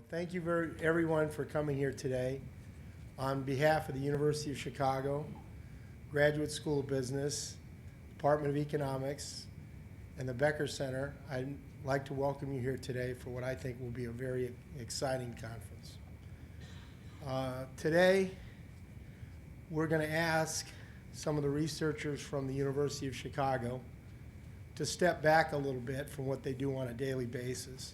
thank you everyone for coming here today. On behalf of the University of Chicago, Graduate School of Business, Department of Economics, and the Becker Center, I'd like to welcome you here today for what I think will be a very exciting conference. Today, we're going to ask some of the researchers from the University of Chicago to step back a little bit from what they do on a daily basis.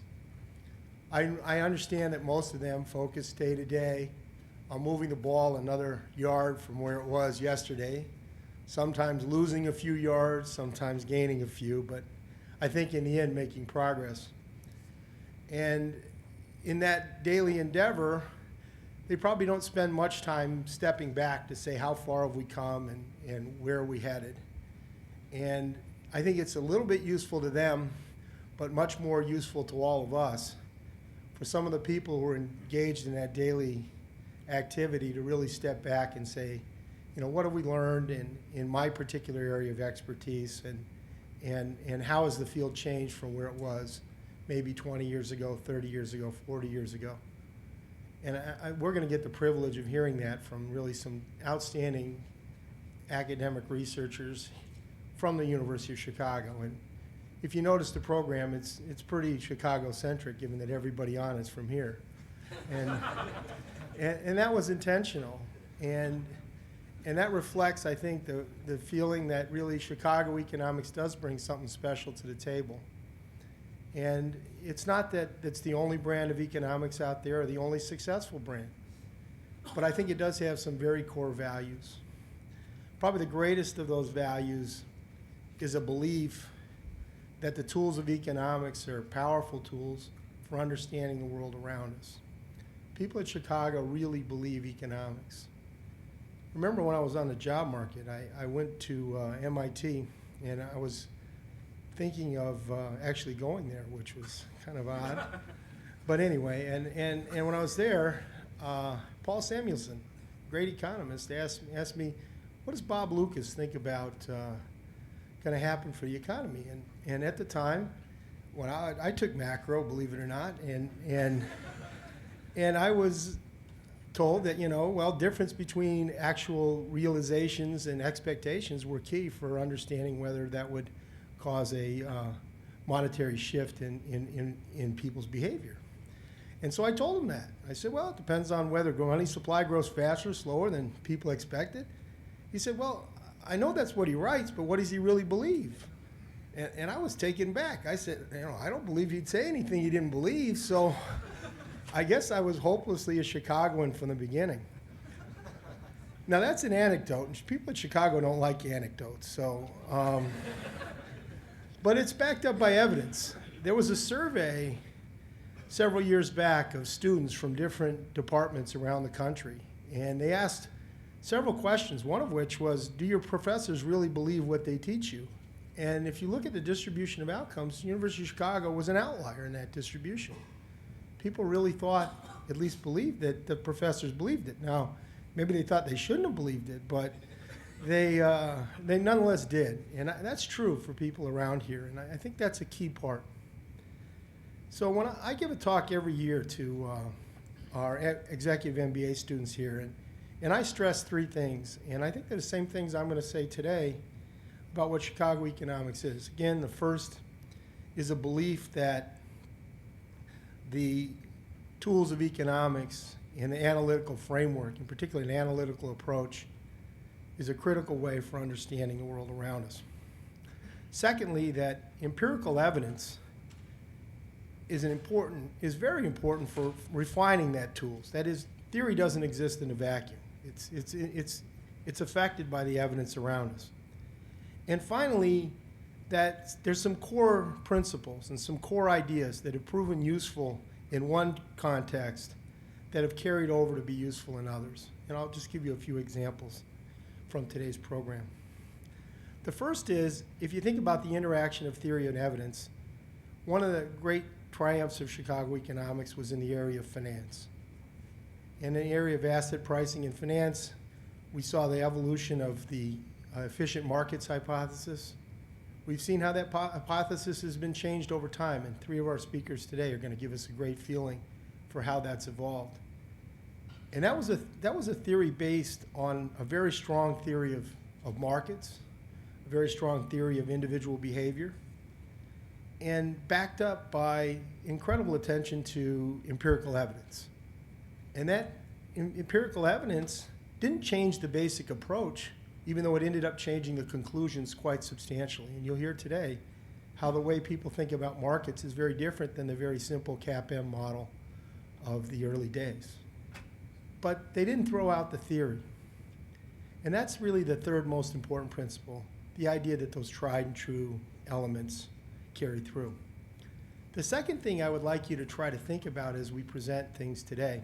I understand that most of them focus day to day on moving the ball another yard from where it was yesterday, sometimes losing a few yards, sometimes gaining a few, but I think in the end making progress. And in that daily endeavor, they probably don't spend much time stepping back to say how far have we come and where are we headed. And I think it's a little bit useful to them, but much more useful to all of us, for some of the people who are engaged in that daily activity to really step back and say, you know, what have we learned in my particular area of expertise, and how has the field changed from where it was maybe 20 years ago, 30 years ago, 40 years ago. And we're going to get the privilege of hearing that from really some outstanding academic researchers from the University of Chicago. And if you notice the program, it's pretty Chicago-centric, given that everybody on is from here. And that was intentional. And that reflects, I think, the feeling that really Chicago economics does bring something special to the table. And it's not that it's the only brand of economics out there or the only successful brand, but I think it does have some very core values. Probably the greatest of those values is a belief that the tools of economics are powerful tools for understanding the world around us. People at Chicago really believe economics. Remember when I was on the job market, I went to MIT, and I was thinking of actually going there, which was kind of odd. But anyway, and when I was there, Paul Samuelson, great economist, asked me, what does Bob Lucas think about going to happen for the economy? And at the time, when I took macro, believe it or not, and I was told that, you know, well, difference between actual realizations and expectations were key for understanding whether that would cause a monetary shift in people's behavior. And so I told him that. I said, well, it depends on whether money supply grows faster or slower than people expected. He said, well, I know that's what he writes, but what does he really believe? And I was taken back. I said, you know, I don't believe he'd say anything he didn't believe, so I guess I was hopelessly a Chicagoan from the beginning. Now, that's an anecdote, and people in Chicago don't like anecdotes, so, but it's backed up by evidence. There was a survey several years back of students from different departments around the country, and they asked several questions, one of which was, do your professors really believe what they teach you? And if you look at the distribution of outcomes, the University of Chicago was an outlier in that distribution. People really thought, at least believed, that the professors believed it. Now, maybe they thought they shouldn't have believed it, but they nonetheless did. And that's true for people around here, and I think that's a key part. So when I give a talk every year to our executive MBA students here, and I stress three things, and I think they're the same things I'm going to say today about what Chicago economics is. Again, the first is a belief that the tools of economics and the analytical framework, in particular an analytical approach, is a critical way for understanding the world around us. Secondly, that empirical evidence is very important for refining that tools. That is, theory doesn't exist in a vacuum. It's affected by the evidence around us. And finally, that there's some core principles and some core ideas that have proven useful in one context that have carried over to be useful in others. And I'll just give you a few examples from today's program. The first is, if you think about the interaction of theory and evidence, one of the great triumphs of Chicago economics was in the area of finance. In the area of asset pricing and finance, we saw the evolution of the efficient markets hypothesis. We've seen how that hypothesis has been changed over time, and three of our speakers today are going to give us a great feeling for how that's evolved. And that was a theory based on a very strong theory of markets, a very strong theory of individual behavior, and backed up by incredible attention to empirical evidence. And that empirical evidence didn't change the basic approach, even though it ended up changing the conclusions quite substantially. And you'll hear today how the way people think about markets is very different than the very simple CAPM model of the early days. But they didn't throw out the theory. And that's really the third most important principle, the idea that those tried and true elements carry through. The second thing I would like you to try to think about as we present things today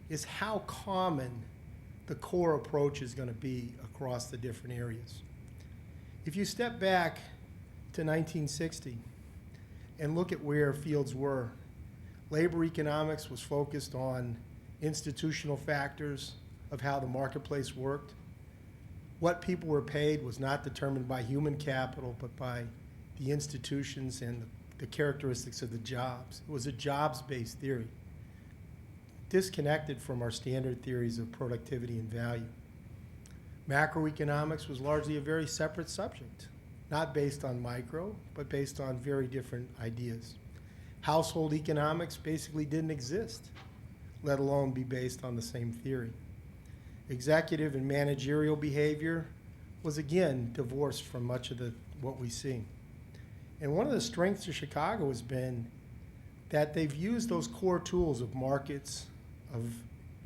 is how common the core approach is going to be across the different areas. If you step back to 1960 and look at where fields were, labor economics was focused on institutional factors of how the marketplace worked. What people were paid was not determined by human capital, but by the institutions and the characteristics of the jobs. It was a jobs-based theory, disconnected from our standard theories of productivity and value. Macroeconomics was largely a very separate subject, not based on micro, but based on very different ideas. Household economics basically didn't exist, let alone be based on the same theory. Executive and managerial behavior was again divorced from much of what we see. And one of the strengths of Chicago has been that they've used those core tools of markets, of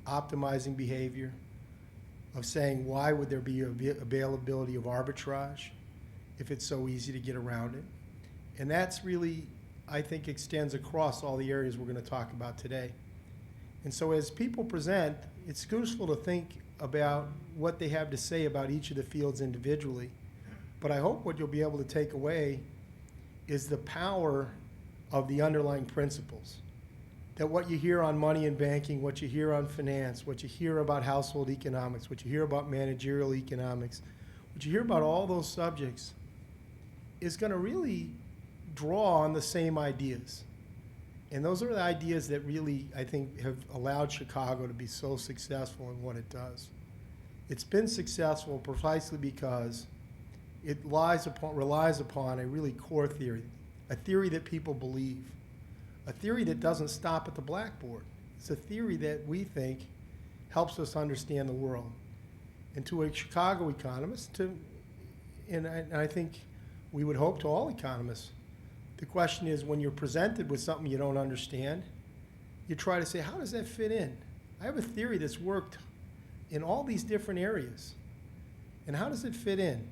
optimizing behavior, of saying why would there be availability of arbitrage if it's so easy to get around it. And that's really, I think, extends across all the areas we're going to talk about today. And so as people present, it's useful to think about what they have to say about each of the fields individually. But I hope what you'll be able to take away is the power of the underlying principles. That what you hear on money and banking, what you hear on finance, what you hear about household economics, what you hear about managerial economics, what you hear about all those subjects is going to really draw on the same ideas. And those are the ideas that really, I think, have allowed Chicago to be so successful in what it does. It's been successful precisely because it relies upon a really core theory, a theory that people believe, a theory that doesn't stop at the blackboard. It's a theory that we think helps us understand the world. And to a Chicago economist, and I think we would hope to all economists, the question is, when you're presented with something you don't understand, you try to say, how does that fit in? I have a theory that's worked in all these different areas. And how does it fit in?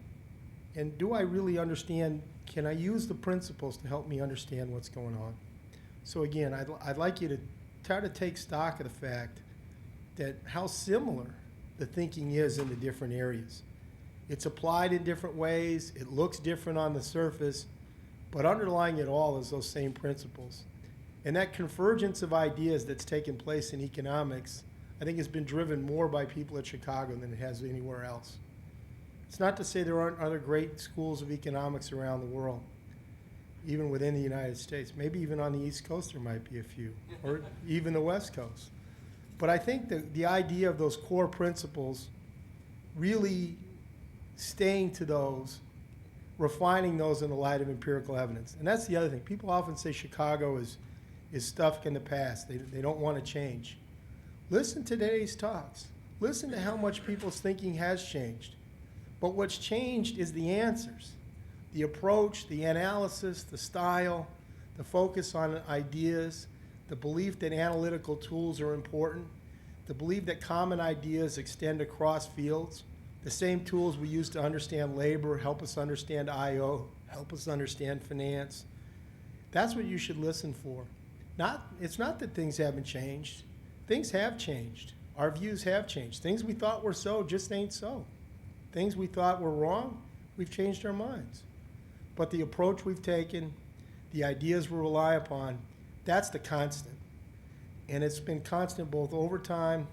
And do I really understand? Can I use the principles to help me understand what's going on? So again, I'd like you to try to take stock of the fact that how similar the thinking is in the different areas. It's applied in different ways. It looks different on the surface. But underlying it all is those same principles. And that convergence of ideas that's taken place in economics, I think, has been driven more by people at Chicago than it has anywhere else. It's not to say there aren't other great schools of economics around the world, even within the United States. Maybe even on the East Coast there might be a few, or even the West Coast. But I think the idea of those core principles, really staying to those, refining those in the light of empirical evidence. And that's the other thing. People often say Chicago is stuck in the past. They don't want to change. Listen to today's talks. Listen to how much people's thinking has changed. But what's changed is the answers, the approach, the analysis, the style, the focus on ideas, the belief that analytical tools are important, the belief that common ideas extend across fields. The same tools we use to understand labor help us understand I/O, help us understand finance. That's what you should listen for. It's not that things haven't changed. Things have changed. Our views have changed. Things we thought were so just ain't so. Things we thought were wrong, we've changed our minds. But the approach we've taken, the ideas we rely upon, that's the constant. And it's been constant both over time,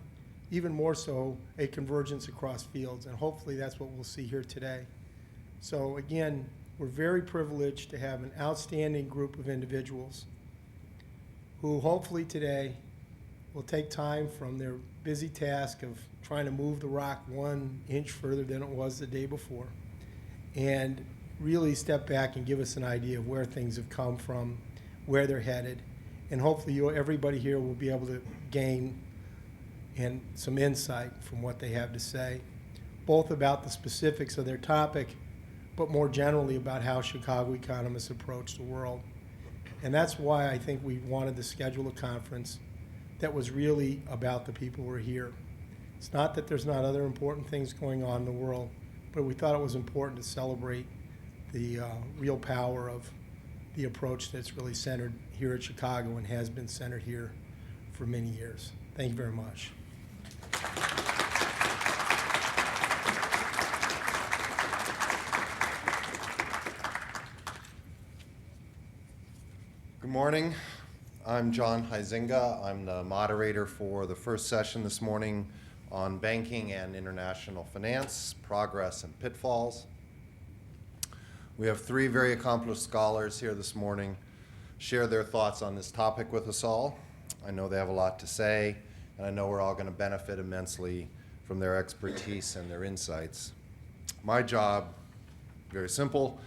even more so, a convergence across fields. And hopefully that's what we'll see here today. So again, we're very privileged to have an outstanding group of individuals who hopefully today will take time from their busy task of trying to move the rock 1 inch further than it was the day before, and really step back and give us an idea of where things have come from, where they're headed, and hopefully everybody here will be able to gain some insight from what they have to say, both about the specifics of their topic, but more generally about how Chicago economists approach the world. And that's why I think we wanted to schedule a conference that was really about the people who are here. It's not that there's not other important things going on in the world, but we thought it was important to celebrate the real power of the approach that's really centered here at Chicago and has been centered here for many years. Thank you very much. Good morning. I'm John Huizinga. I'm the moderator for the first session this morning on banking and international finance, progress and pitfalls. We have 3 very accomplished scholars here this morning share their thoughts on this topic with us all. I know they have a lot to say, and I know we're all going to benefit immensely from their expertise and their insights. My job, very simple.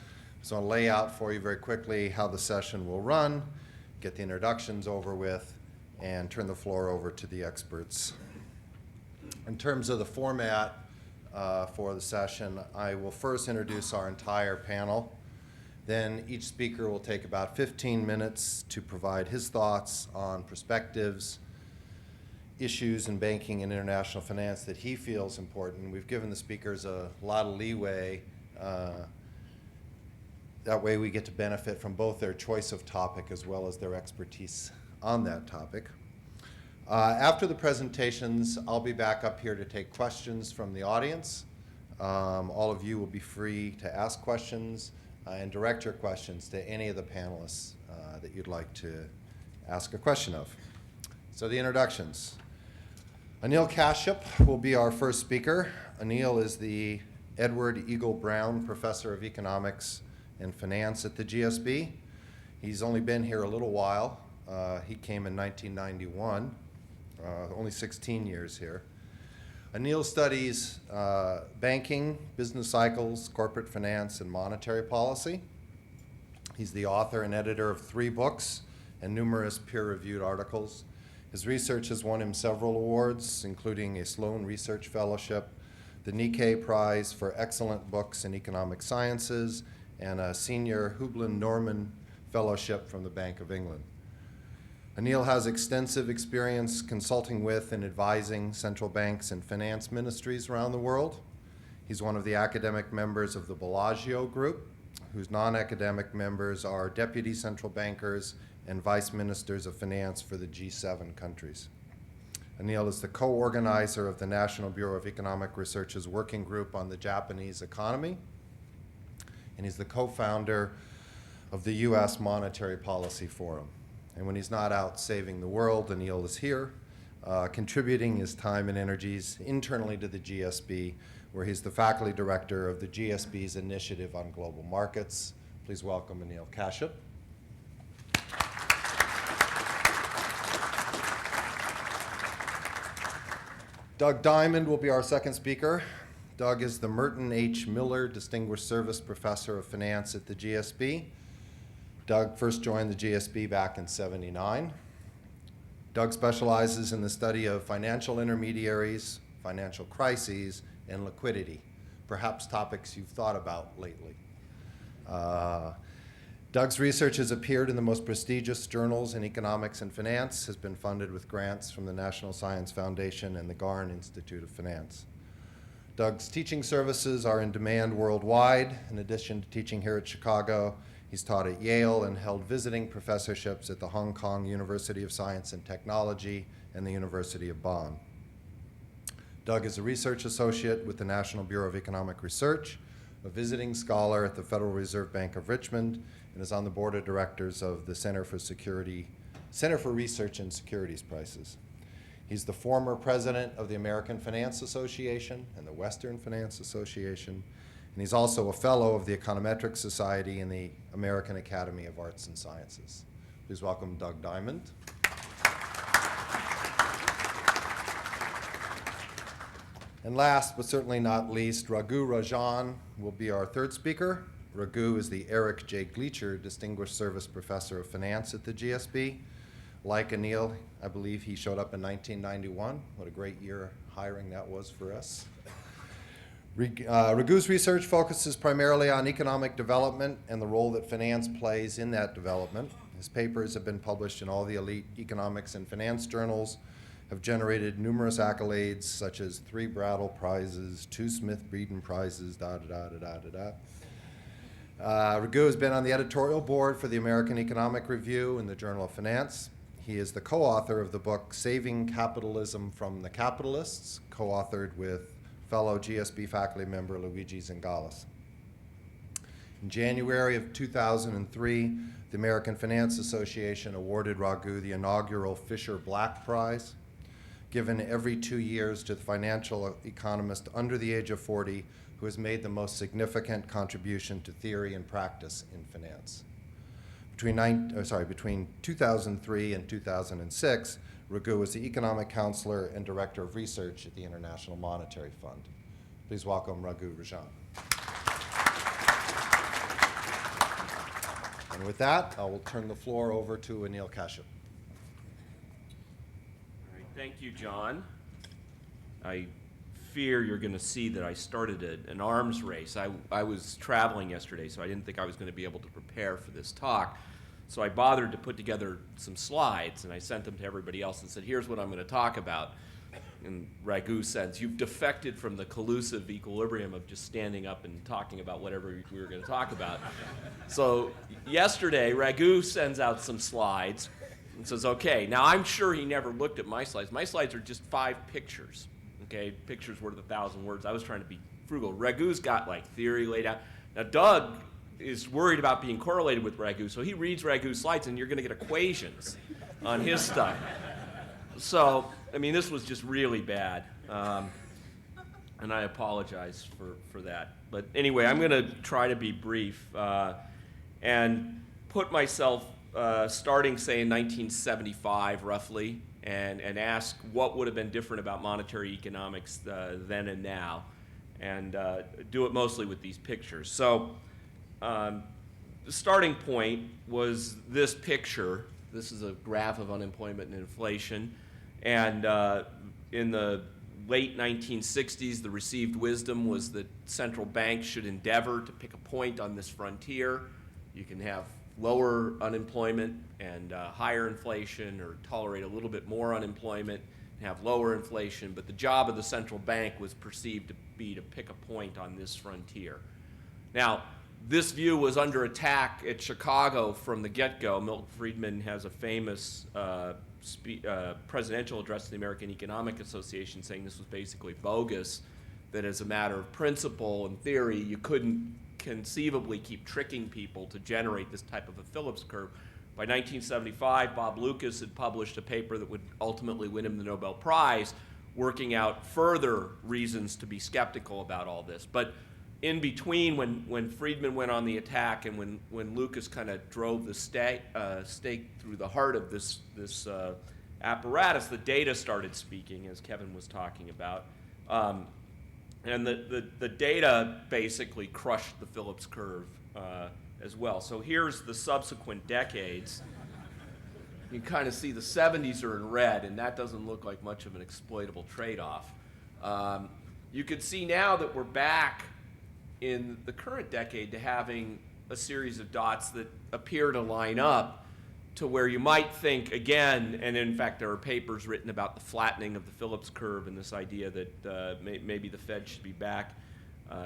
So I'll lay out for you very quickly how the session will run, get the introductions over with, and turn the floor over to the experts. In terms of the format for the session, I will first introduce our entire panel. Then each speaker will take about 15 minutes to provide his thoughts on perspectives, issues in banking and international finance that he feels important. We've given the speakers a lot of leeway. That way we get to benefit from both their choice of topic as well as their expertise on that topic. After the presentations, I'll be back up here to take questions from the audience. All of you will be free to ask questions and direct your questions to any of the panelists that you'd like to ask a question of. So the introductions. Anil Kashyap will be our first speaker. Anil is the Edward Eagle Brown Professor of Economics and Finance at the GSB. He's only been here a little while. He came in 1991, only 16 years here. Anil studies banking, business cycles, corporate finance, and monetary policy. He's the author and editor of 3 books and numerous peer-reviewed articles. His research has won him several awards, including a Sloan Research Fellowship, the Nikkei Prize for Excellent Books in Economic Sciences, and a senior Hublin-Norman Fellowship from the Bank of England. Anil has extensive experience consulting with and advising central banks and finance ministries around the world. He's one of the academic members of the Bellagio Group, whose non-academic members are deputy central bankers and vice ministers of finance for the G7 countries. Anil is the co-organizer of the National Bureau of Economic Research's working group on the Japanese economy, and he's the co-founder of the U.S. Monetary Policy Forum. And when he's not out saving the world, Anil is here, contributing his time and energies internally to the GSB, where he's the faculty director of the GSB's Initiative on Global Markets. Please welcome Anil Kashyap. Doug Diamond will be our second speaker. Doug is the Merton H. Miller Distinguished Service Professor of Finance at the GSB. Doug first joined the GSB back in '79. Doug specializes in the study of financial intermediaries, financial crises, and liquidity, perhaps topics you've thought about lately. Doug's research has appeared in the most prestigious journals in economics and finance, has been funded with grants from the National Science Foundation and the Garn Institute of Finance. Doug's teaching services are in demand worldwide. In addition to teaching here at Chicago, he's taught at Yale and held visiting professorships at the Hong Kong University of Science and Technology and the University of Bonn. Doug is a research associate with the National Bureau of Economic Research, a visiting scholar at the Federal Reserve Bank of Richmond, and is on the board of directors of the Center for Research and Securities Prices. He's the former president of the American Finance Association and the Western Finance Association, and he's also a fellow of the Econometric Society and the American Academy of Arts and Sciences. Please welcome Doug Diamond. And last but certainly not least, Rajan will be our third speaker. Raghu is the Eric J. Gleacher Distinguished Service Professor of Finance at the GSB. Like Anil, I believe he showed up in 1991. What a great year hiring that was for us. Raghu's research focuses primarily on economic development and the role that finance plays in that development. His papers have been published in all the elite economics and finance journals, have generated numerous accolades such as 3 Brattle Prizes, 2 Smith-Breeden Prizes, Raghu has been on the editorial board for the American Economic Review and the Journal of Finance. He is the co-author of the book Saving Capitalism from the Capitalists, co-authored with fellow GSB faculty member Luigi Zingalis. In January of 2003, the American Finance Association awarded Raghu the inaugural Fisher-Black Prize, given every 2 years to the financial economist under the age of 40 who has made the most significant contribution to theory and practice in finance. Between 2003 and 2006, Raghu was the economic counselor and director of research at the International Monetary Fund. Please welcome Raghu Rajan. And with that, I will turn the floor over to Anil Kashyap. All right, thank you, John. I fear you're going to see that I started an arms race. I was traveling yesterday, so I didn't think I was going to be able to prepare for this talk. So I bothered to put together some slides, and I sent them to everybody else and said, here's what I'm going to talk about. And Raghu says, you've defected from the collusive equilibrium of just standing up and talking about whatever we were going to talk about. So yesterday, Raghu sends out some slides and says, okay, now I'm sure he never looked at my slides. My slides are just 5 pictures. Okay, pictures worth 1,000 words. I was trying to be frugal. Raghu's got like theory laid out. Now Doug is worried about being correlated with Raghu, so he reads Raghu's slides and you're going to get equations on his stuff. So, I mean, this was just really bad, and I apologize for that. But anyway, I'm going to try to be brief and put myself starting, say, in 1975, roughly, and ask what would have been different about monetary economics then and now, and do it mostly with these pictures. So the starting point was this picture. This is a graph of unemployment and inflation. And in the late 1960s, the received wisdom was that central banks should endeavor to pick a point on this frontier. You can have lower unemployment and higher inflation, or tolerate a little bit more unemployment and have lower inflation, but the job of the central bank was perceived to be to pick a point on this frontier. Now, this view was under attack at Chicago from the get-go. Milton Friedman has a famous presidential address to the American Economic Association saying this was basically bogus, that as a matter of principle and theory, you couldn't conceivably keep tricking people to generate this type of a Phillips curve. By 1975, Bob Lucas had published a paper that would ultimately win him the Nobel Prize, working out further reasons to be skeptical about all this. But in between, when Friedman went on the attack and when Lucas kind of drove the stake through the heart of this apparatus, the data started speaking, as Kevin was talking about. And the data basically crushed the Phillips curve as well. So here's the subsequent decades. You can kind of see the 70s are in red, and that doesn't look like much of an exploitable trade-off. You can see now that we're back in the current decade to having a series of dots that appear to line up to where you might think again, and in fact there are papers written about the flattening of the Phillips curve and this idea that maybe the Fed should be back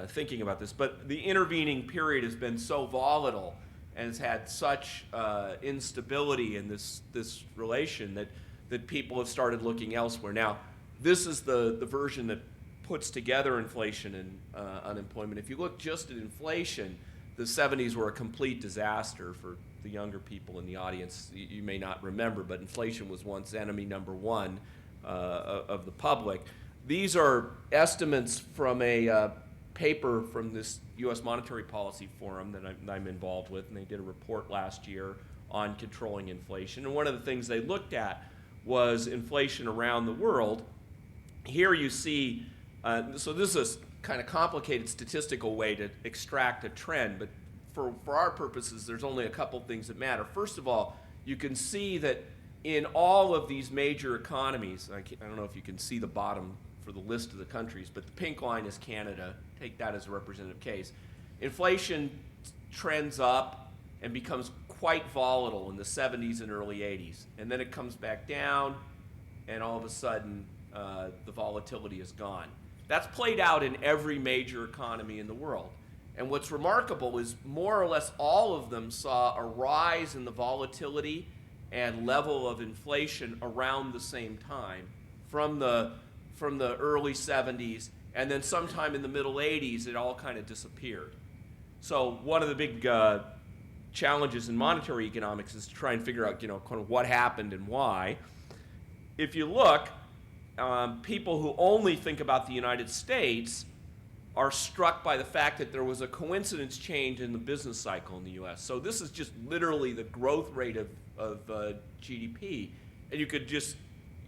thinking about this. But the intervening period has been so volatile and has had such instability in this relation that people have started looking elsewhere. Now, this is the version that puts together inflation and unemployment. If you look just at inflation, the 70s were a complete disaster. For the younger people in the audience, you may not remember, but inflation was once enemy number one of the public. These are estimates from a paper from this U.S. Monetary Policy Forum that I'm involved with, and they did a report last year on controlling inflation. And one of the things they looked at was inflation around the world. Here you see So this is a kind of complicated statistical way to extract a trend, but for our purposes, there's only a couple things that matter. First of all, you can see that in all of these major economies, I don't know if you can see the bottom for the list of the countries, but the pink line is Canada. Take that as a representative case. Inflation trends up and becomes quite volatile in the 70s and early 80s. And then it comes back down, and all of a sudden, the volatility is gone. That's played out in every major economy in the world. And what's remarkable is more or less all of them saw a rise in the volatility and level of inflation around the same time from the early 70s, and then sometime in the middle 80s, it all kind of disappeared. So one of the big challenges in monetary economics is to try and figure out, kind of what happened and why. If you look, people who only think about the United States are struck by the fact that there was a coincidence change in the business cycle in the U.S. So this is just literally the growth rate of GDP. And you could just,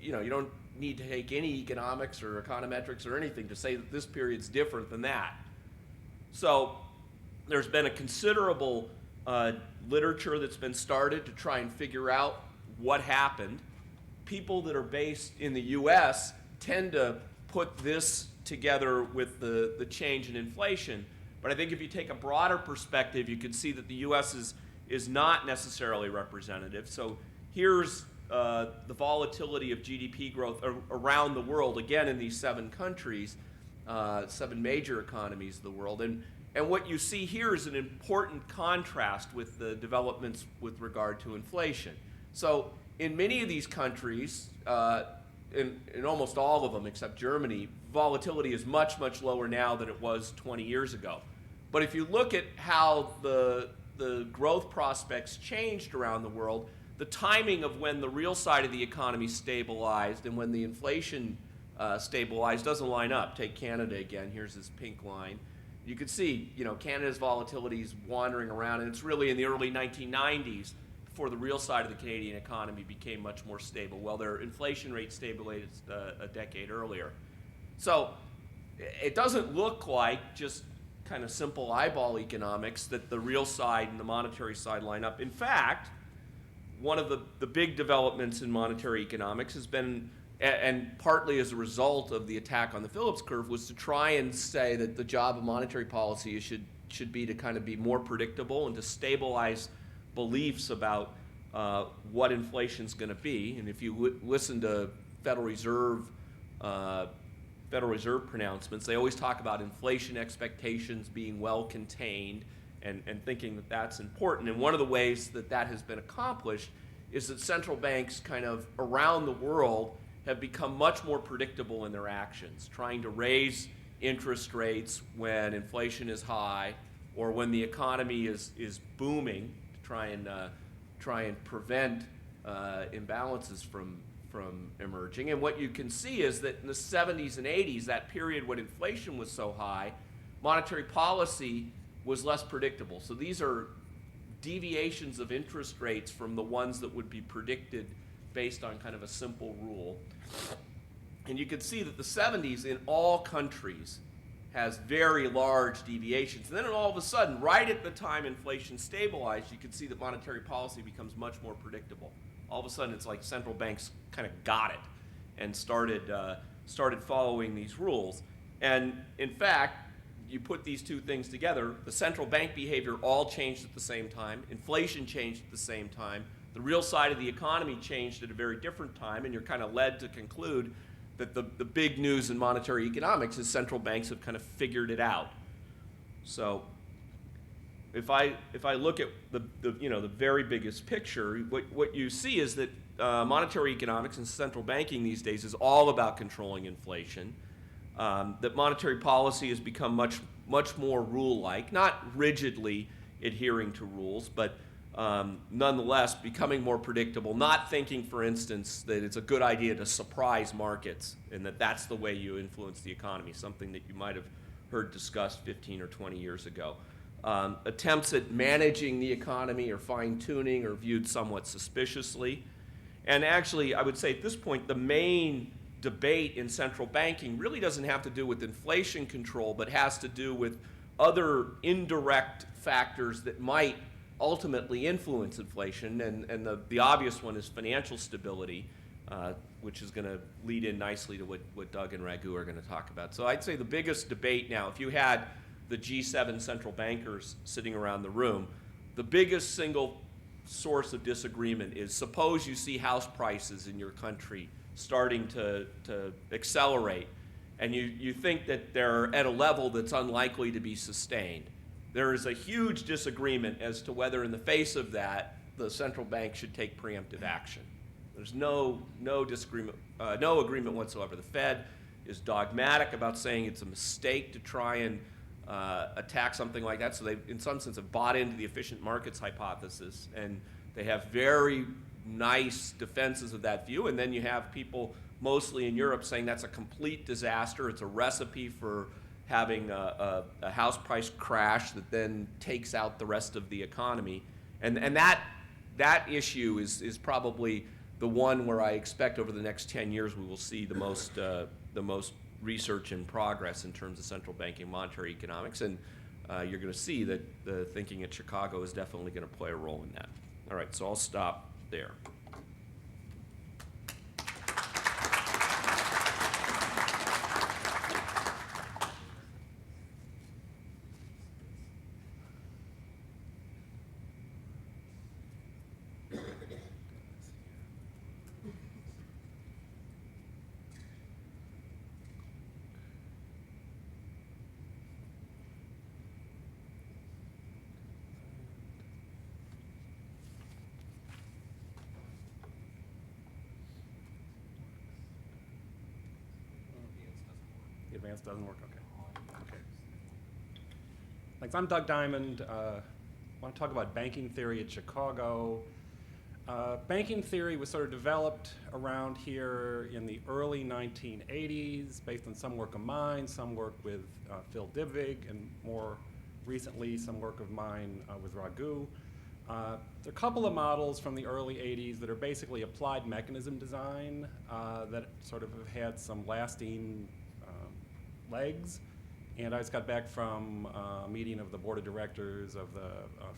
you don't need to take any economics or econometrics or anything to say that this period's different than that. So there's been a considerable literature that's been started to try and figure out what happened. People that are based in the U.S. tend to put this together with the change in inflation. But I think if you take a broader perspective, you can see that the U.S. is not necessarily representative. So here's the volatility of GDP growth around the world, again in these 7 countries, 7 major economies of the world. And what you see here is an important contrast with the developments with regard to inflation. So in many of these countries, in almost all of them except Germany, volatility is much, much lower now than it was 20 years ago. But if you look at how the growth prospects changed around the world, the timing of when the real side of the economy stabilized and when the inflation stabilized doesn't line up. Take Canada again. Here's this pink line. You can see, Canada's volatility is wandering around, and it's really in the early 1990s before the real side of the Canadian economy became much more stable. Well, their inflation rate stabilized a decade earlier. So it doesn't look like just kind of simple eyeball economics that the real side and the monetary side line up. In fact, one of the big developments in monetary economics has been, and partly as a result of the attack on the Phillips curve, was to try and say that the job of monetary policy should be to kind of be more predictable and to stabilize beliefs about what inflation's going to be. And if you listen to Federal Reserve pronouncements, they always talk about inflation expectations being well contained and thinking that that's important. And one of the ways that has been accomplished is that central banks kind of around the world have become much more predictable in their actions, trying to raise interest rates when inflation is high or when the economy is booming, to try and prevent imbalances from emerging. And what you can see is that in the 70s and 80s, that period when inflation was so high, monetary policy was less predictable. So these are deviations of interest rates from the ones that would be predicted based on kind of a simple rule. And you can see that the 70s in all countries has very large deviations. And then all of a sudden, right at the time inflation stabilized, you can see that monetary policy becomes much more predictable. All of a sudden, it's like central banks kind of got it and started following these rules. And in fact, you put these two things together, the central bank behavior all changed at the same time, inflation changed at the same time, the real side of the economy changed at a very different time, and you're kind of led to conclude that the big news in monetary economics is central banks have kind of figured it out. So if I look at the very biggest picture, what you see is that monetary economics and central banking these days is all about controlling inflation. That monetary policy has become much more rule-like, not rigidly adhering to rules, but nonetheless becoming more predictable, not thinking, for instance, that it's a good idea to surprise markets and that that's the way you influence the economy, something that you might have heard discussed 15 or 20 years ago. Attempts at managing the economy or fine-tuning are viewed somewhat suspiciously. And actually, I would say at this point, the main debate in central banking really doesn't have to do with inflation control, but has to do with other indirect factors that might ultimately influence inflation. And the obvious one is financial stability, which is going to lead in nicely to what Doug and Raghu are going to talk about. So I'd say the biggest debate now, if you had the G7 central bankers sitting around the room, the biggest single source of disagreement is, suppose you see house prices in your country starting to accelerate, and you think that they're at a level that's unlikely to be sustained. There is a huge disagreement as to whether, in the face of that, the central bank should take preemptive action. There's no disagreement, no agreement whatsoever. The Fed is dogmatic about saying it's a mistake to try and attack something like that. So they, in some sense, have bought into the efficient markets hypothesis, and they have very nice defenses of that view. And then you have people, mostly in Europe, saying that's a complete disaster. It's a recipe for having a house price crash that then takes out the rest of the economy. And that issue is probably the one where I expect over the next 10 years we will see the most research and progress in terms of central banking monetary economics. And you're going to see that the thinking at Chicago is definitely going to play a role in that. All right, so I'll stop there. The advance doesn't work, okay. Thanks, I'm Doug Diamond. I want to talk about banking theory at Chicago. Banking theory was sort of developed around here in the early 1980s based on some work of mine, some work with Phil Dybvig, and more recently some work of mine with Raghu. There are a couple of models from the early 80s that are basically applied mechanism design that sort of have had some lasting legs. And I just got back from a meeting of the board of directors of the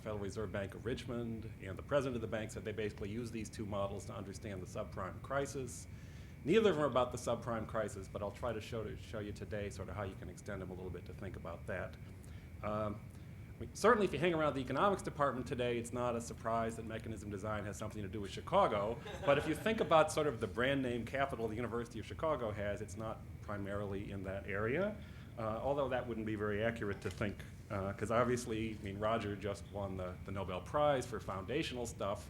Federal Reserve Bank of Richmond, and the president of the bank said they basically use these two models to understand the subprime crisis. Neither of them are about the subprime crisis, but I'll try to show you today sort of how you can extend them a little bit to think about that. Certainly if you hang around the economics department today, it's not a surprise that mechanism design has something to do with Chicago. But if you think about sort of the brand name capital the University of Chicago has, it's not primarily in that area. Although that wouldn't be very accurate to think, because obviously, I mean, Roger just won the Nobel Prize for foundational stuff.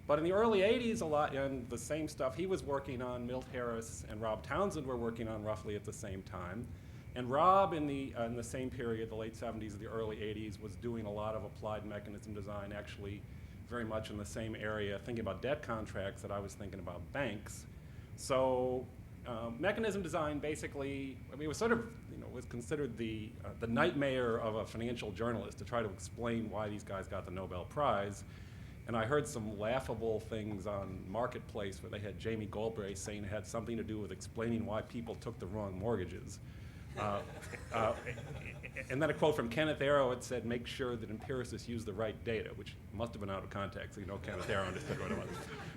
But in the early 80s, a lot, and the same stuff he was working on, Milt Harris and Rob Townsend were working on roughly at the same time. And Rob, in the same period, the late 70s and the early 80s, was doing a lot of applied mechanism design, actually very much in the same area, thinking about debt contracts that I was thinking about banks. So mechanism design basically, I mean, it was sort of, was considered the nightmare of a financial journalist to try to explain why these guys got the Nobel Prize. And I heard some laughable things on Marketplace where they had Jamie Goldbrae saying it had something to do with explaining why people took the wrong mortgages. And then a quote from Kenneth Arrow, it said, make sure that empiricists use the right data, which must have been out of context, Kenneth Arrow understood what it was.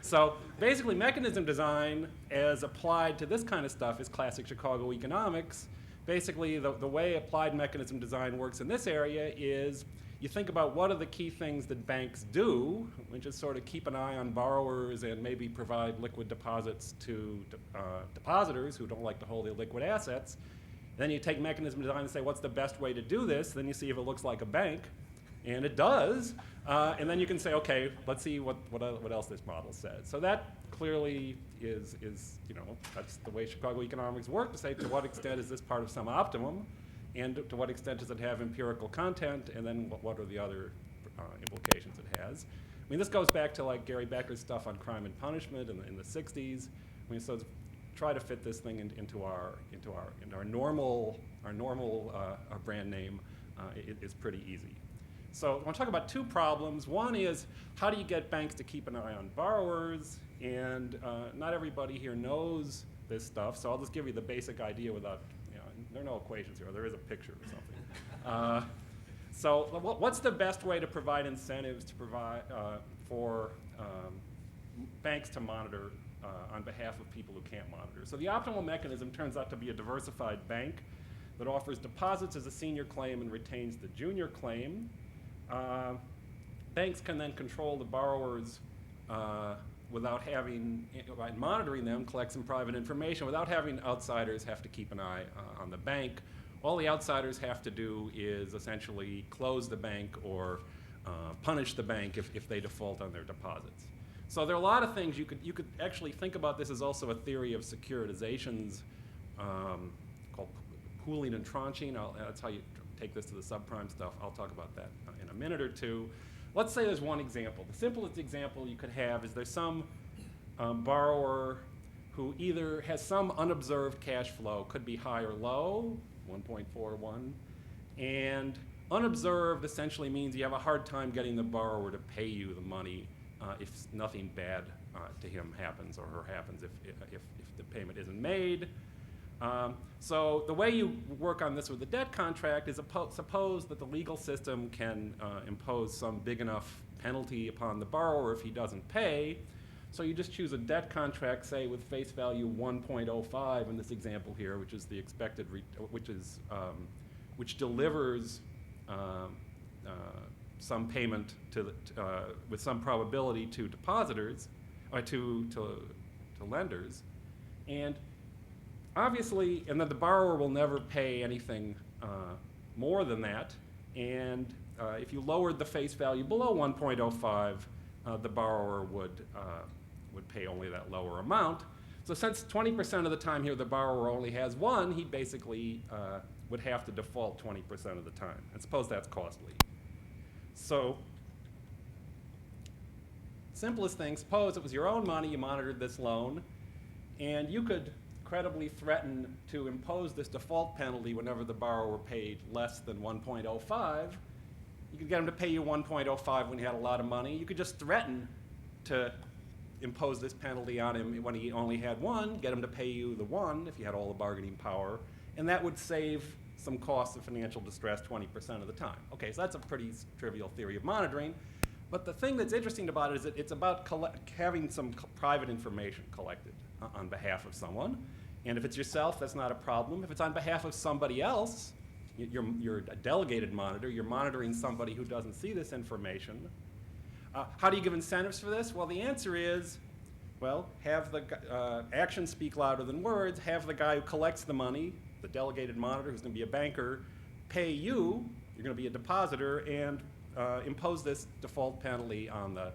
So basically mechanism design as applied to this kind of stuff is classic Chicago economics. Basically the way applied mechanism design works in this area is you think about what are the key things that banks do, which is sort of keep an eye on borrowers and maybe provide liquid deposits to depositors who don't like to hold illiquid assets. Then you take mechanism design and say, what's the best way to do this? Then you see if it looks like a bank, and it does. And then you can say, okay, let's see what else this model says. So that clearly is that's the way Chicago economics work, to say to what extent is this part of some optimum, and to what extent does it have empirical content, and then what are the other implications it has. I mean, this goes back to like Gary Becker's stuff on crime and punishment in the 60s. I mean, so it's try to fit this thing into our normal brand name is pretty easy. So I want to talk about two problems. One is how do you get banks to keep an eye on borrowers, And not everybody here knows this stuff, so I'll just give you the basic idea without, there are no equations here. There is a picture or something. So what's the best way to provide incentives to provide for banks to monitor on behalf of people who can't monitor? So the optimal mechanism turns out to be a diversified bank that offers deposits as a senior claim and retains the junior claim. Banks can then control the borrowers without having, by monitoring them, collect some private information without having outsiders have to keep an eye on the bank. All the outsiders have to do is essentially close the bank or punish the bank if they default on their deposits. So there are a lot of things you could actually think about. This as also a theory of securitizations called pooling and tranching. That's how you take this to the subprime stuff. I'll talk about that in a minute or two. Let's say there's one example. The simplest example you could have is there's some borrower who either has some unobserved cash flow, could be high or low, 1.41, and unobserved essentially means you have a hard time getting the borrower to pay you the money if nothing bad to him happens or her happens if the payment isn't made. So the way you work on this with the debt contract is suppose that the legal system can impose some big enough penalty upon the borrower if he doesn't pay. So you just choose a debt contract, say with face value 1.05 in this example here, which is the expected, which delivers some payment to with some probability to depositors or to lenders, and obviously, and then the borrower will never pay anything more than that. And if you lowered the face value below 1.05, the borrower would pay only that lower amount. So since 20% of the time here the borrower only has one, he basically would have to default 20% of the time. And suppose that's costly. So simplest thing, suppose it was your own money, you monitored this loan, and you could credibly threaten to impose this default penalty whenever the borrower paid less than 1.05. You could get him to pay you 1.05 when he had a lot of money. You could just threaten to impose this penalty on him when he only had one, get him to pay you the one if you had all the bargaining power, and that would save some costs of financial distress 20% of the time. Okay, so that's a pretty trivial theory of monitoring. But the thing that's interesting about it is that it's about having some private information collected on behalf of someone. And if it's yourself, that's not a problem. If it's on behalf of somebody else, you're a delegated monitor, you're monitoring somebody who doesn't see this information. How do you give incentives for this? Well, the answer is, well, have the actions speak louder than words. Have the guy who collects the money, the delegated monitor who's going to be a banker, pay you, you're going to be a depositor, and impose this default penalty on the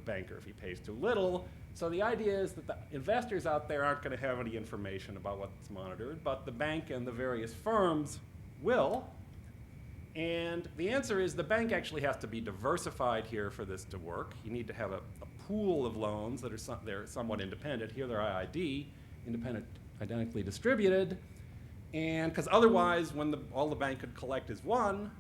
banker if he pays too little. So the idea is that the investors out there aren't going to have any information about what's monitored, but the bank and the various firms will. And the answer is the bank actually has to be diversified here for this to work. You need to have a pool of loans that are they're somewhat independent. Here they're IID, independent, identically distributed. And because otherwise, when all the bank could collect is one,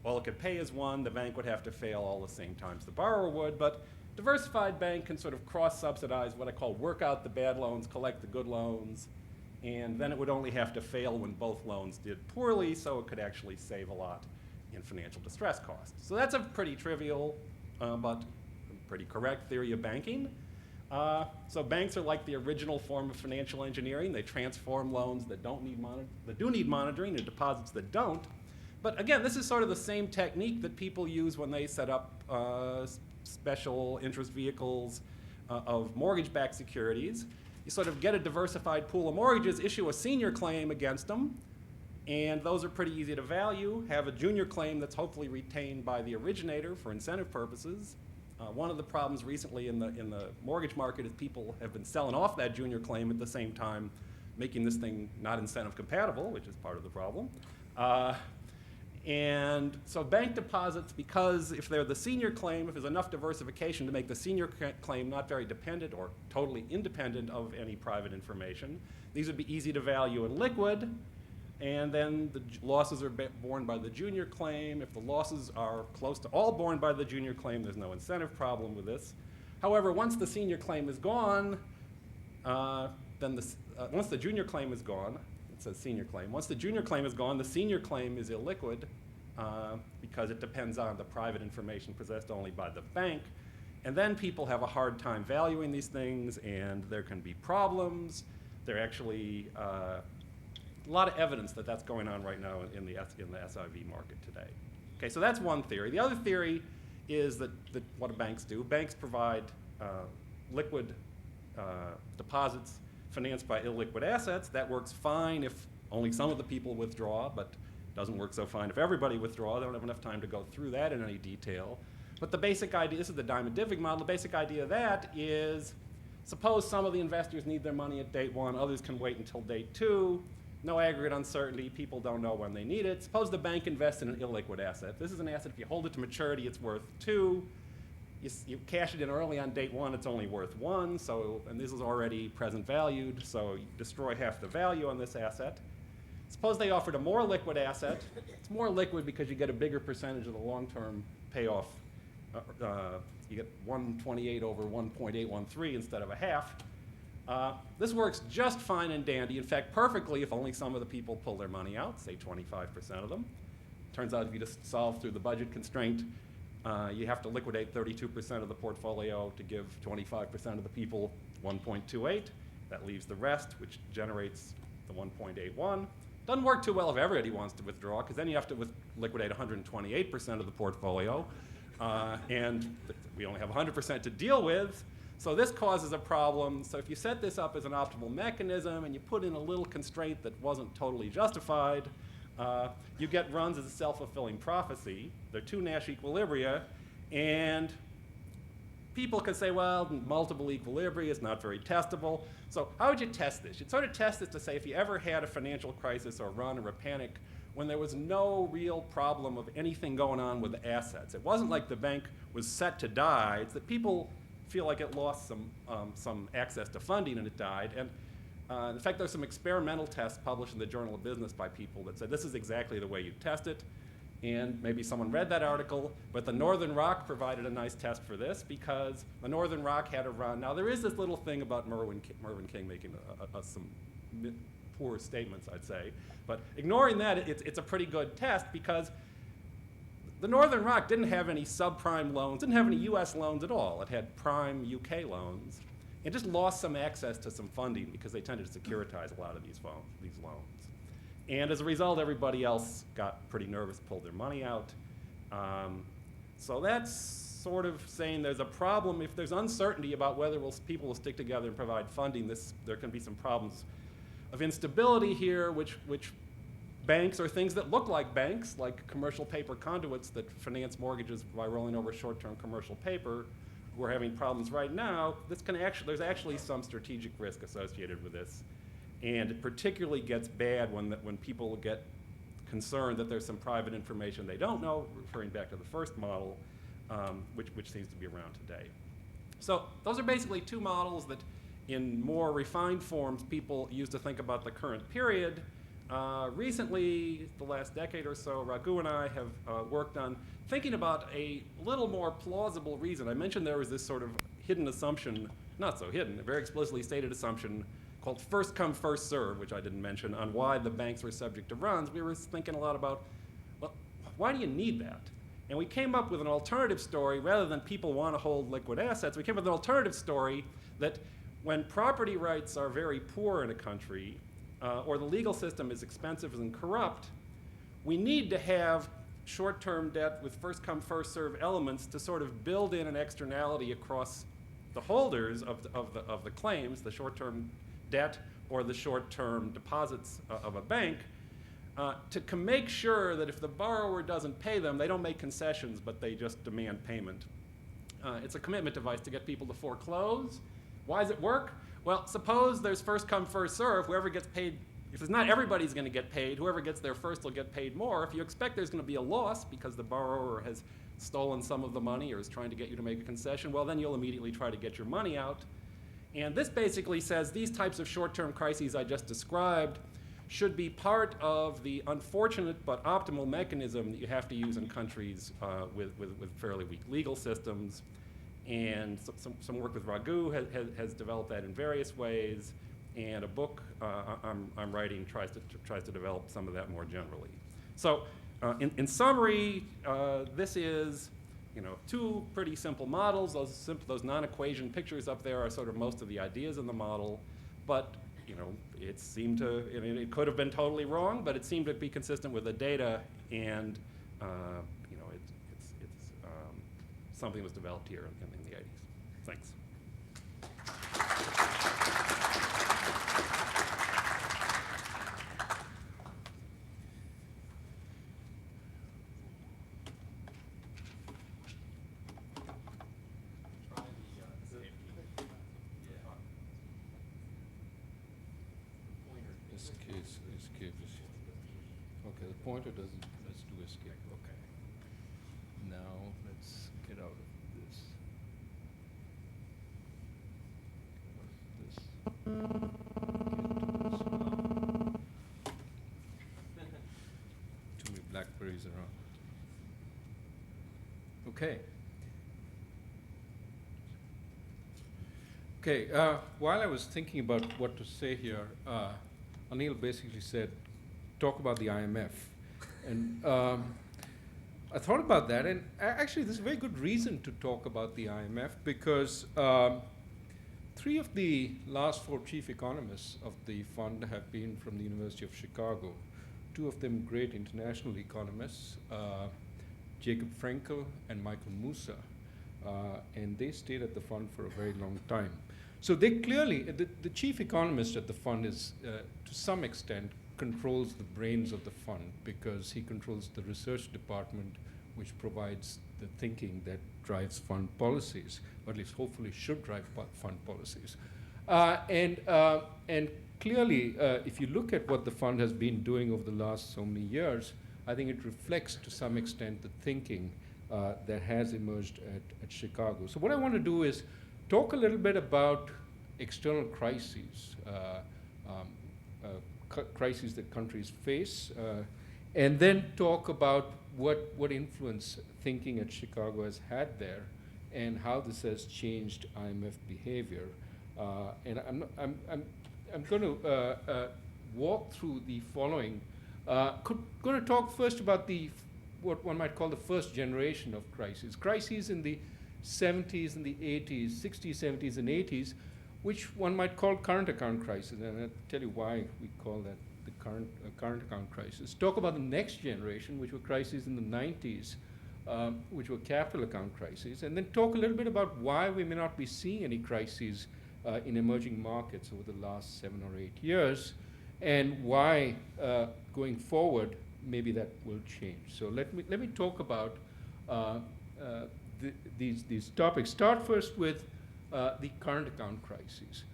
all it could pay is one, the bank would have to fail all the same times the borrower would. But diversified bank can sort of cross-subsidize what I call work out the bad loans, collect the good loans, and then it would only have to fail when both loans did poorly, so it could actually save a lot in financial distress costs. So that's a pretty trivial but pretty correct theory of banking. So banks are like the original form of financial engineering. They transform loans that do need monitoring into deposits that don't. But again, this is sort of the same technique that people use when they set up special interest vehicles of mortgage-backed securities. You sort of get a diversified pool of mortgages, issue a senior claim against them, and those are pretty easy to value, have a junior claim that's hopefully retained by the originator for incentive purposes. One of the problems recently in the mortgage market is people have been selling off that junior claim at the same time, making this thing not incentive compatible, which is part of the problem. And so bank deposits, because if they're the senior claim, if there's enough diversification to make the senior claim not very dependent or totally independent of any private information, these would be easy to value and liquid. And then the losses are borne by the junior claim. If the losses are close to all borne by the junior claim, there's no incentive problem with this. However, once the senior claim is gone, once the junior claim is gone, it says senior claim. Once the junior claim is gone, the senior claim is illiquid because it depends on the private information possessed only by the bank. And then people have a hard time valuing these things, and there can be problems. There actually a lot of evidence that that's going on right now in the SIV market today. Okay, so that's one theory. The other theory is that what do banks do? Banks provide liquid deposits financed by illiquid assets. That works fine if only some of the people withdraw, but doesn't work so fine if everybody withdraw. They don't have enough time to go through that in any detail. But the basic idea, this is the Diamond-Dybvig model, the basic idea of that is, suppose some of the investors need their money at date 1, others can wait until date 2, no aggregate uncertainty, people don't know when they need it. Suppose the bank invests in an illiquid asset. This is an asset, if you hold it to maturity, it's worth 2. You cash it in early on date 1, it's only worth 1, and this is already present valued, so you destroy half the value on this asset. Suppose they offered a more liquid asset. It's more liquid because you get a bigger percentage of the long-term payoff. You get 128 over 1.813 instead of a half. This works just fine and dandy. In fact, perfectly if only some of the people pull their money out, say 25% of them. Turns out if you just solve through the budget constraint, you have to liquidate 32% of the portfolio to give 25% of the people 1.28. That leaves the rest, which generates the 1.81. Doesn't work too well if everybody wants to withdraw, because then you have to liquidate 128% of the portfolio. And we only have 100% to deal with, so this causes a problem. So if you set this up as an optimal mechanism and you put in a little constraint that wasn't totally justified, you get runs as a self-fulfilling prophecy. They're two Nash equilibria, and people can say, well, multiple equilibria is not very testable. So how would you test this? You'd sort of test this to say if you ever had a financial crisis or run or a panic when there was no real problem of anything going on with the assets. It wasn't like the bank was set to die. It's that people feel like it lost some access to funding and it died. And in fact, there's some experimental tests published in the Journal of Business by people that said this is exactly the way you test it. And maybe someone read that article, but the Northern Rock provided a nice test for this because the Northern Rock had a run. Now, there is this little thing about Mervyn King making some poor statements, I'd say. But ignoring that, it's a pretty good test because the Northern Rock didn't have any subprime loans, didn't have any US loans at all. It had prime UK loans. It just lost some access to some funding because they tended to securitize a lot of these loans. And as a result, everybody else got pretty nervous, pulled their money out. So that's sort of saying there's a problem. If there's uncertainty about whether people will stick together and provide funding, there can be some problems of instability here, which banks or things that look like banks, like commercial paper conduits that finance mortgages by rolling over short-term commercial paper, who are having problems right now, there's actually some strategic risk associated with this. And it particularly gets bad when people get concerned that there's some private information they don't know, referring back to the first model, which seems to be around today. So those are basically two models that in more refined forms people use to think about the current period. Recently, the last decade or so, Raghu and I have worked on thinking about a little more plausible reason. I mentioned there was this sort of hidden assumption, not so hidden, a very explicitly stated assumption called first come, first serve, which I didn't mention, on why the banks were subject to runs. We were thinking a lot about, well, why do you need that? And we came up with an alternative story. Rather than people want to hold liquid assets, we came up with an alternative story that when property rights are very poor in a country, or the legal system is expensive and corrupt, we need to have short-term debt with first-come, first-serve elements to sort of build in an externality across the holders of the claims, the short-term debt or the short-term deposits of a bank, to make sure that if the borrower doesn't pay them, they don't make concessions, but they just demand payment. It's a commitment device to get people to foreclose. Why does it work? Well, suppose there's first come, first serve. Whoever gets paid, if it's not everybody's going to get paid, whoever gets there first will get paid more. If you expect there's going to be a loss because the borrower has stolen some of the money or is trying to get you to make a concession, well, then you'll immediately try to get your money out. And this basically says these types of short-term crises I just described should be part of the unfortunate but optimal mechanism that you have to use in countries with fairly weak legal systems. And some work with Raghu has developed that in various ways, and a book I'm writing tries to develop some of that more generally. So in summary, this is two pretty simple models. Those non-equation pictures up there are sort of most of the ideas in the model, but it seemed to, it could have been totally wrong, but it seemed to be consistent with the data, and it's something that was developed here in the 80s. Thanks. Escape is, okay, the pointer doesn't, let's do escape, okay. Now, let's get out of this. Too many blackberries around. Okay. Okay, while I was thinking about what to say here, Anil basically said, talk about the IMF. And I thought about that, and actually there's a very good reason to talk about the IMF, because 3 of the last 4 chief economists of the fund have been from the University of Chicago. 2 of them great international economists, Jacob Frenkel and Michael Musa, and they stayed at the fund for a very long time. So they clearly, the chief economist at the fund is, to some extent, controls the brains of the fund, because he controls the research department, which provides the thinking that drives fund policies, or at least hopefully should drive fund policies. And clearly, if you look at what the fund has been doing over the last so many years, I think it reflects to some extent the thinking that has emerged at Chicago. So what I want to do is talk a little bit about external crises, crises that countries face, and then talk about what influence thinking at Chicago has had there, and how this has changed IMF behavior. And I'm going to walk through the following. Going to talk first about what one might call the first generation of crises. Crises in the 70s and the 80s, 60s, 70s, and 80s, which one might call current account crisis. And I'll tell you why we call that the current account crisis. Talk about the next generation, which were crises in the 90s, which were capital account crises. And then talk a little bit about why we may not be seeing any crises in emerging markets over the last 7 or 8 years, and why going forward maybe that will change. So let me talk about these topics. Start first with the current account crises.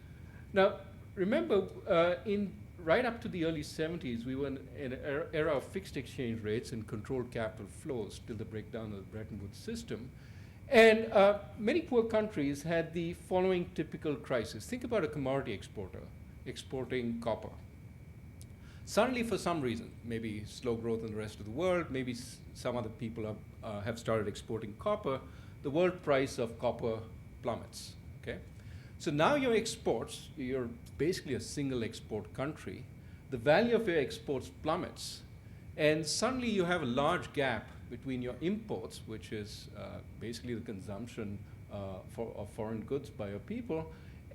Now, remember, right up to the early 70s, we were in an era of fixed exchange rates and controlled capital flows till the breakdown of the Bretton Woods system. And many poor countries had the following typical crisis. Think about a commodity exporter exporting copper. Suddenly, for some reason, maybe slow growth in the rest of the world, maybe some other people have started exporting copper, the world price of copper plummets, okay? So now your exports, you're basically a single export country, the value of your exports plummets, and suddenly you have a large gap between your imports, which is basically the consumption of foreign goods by your people,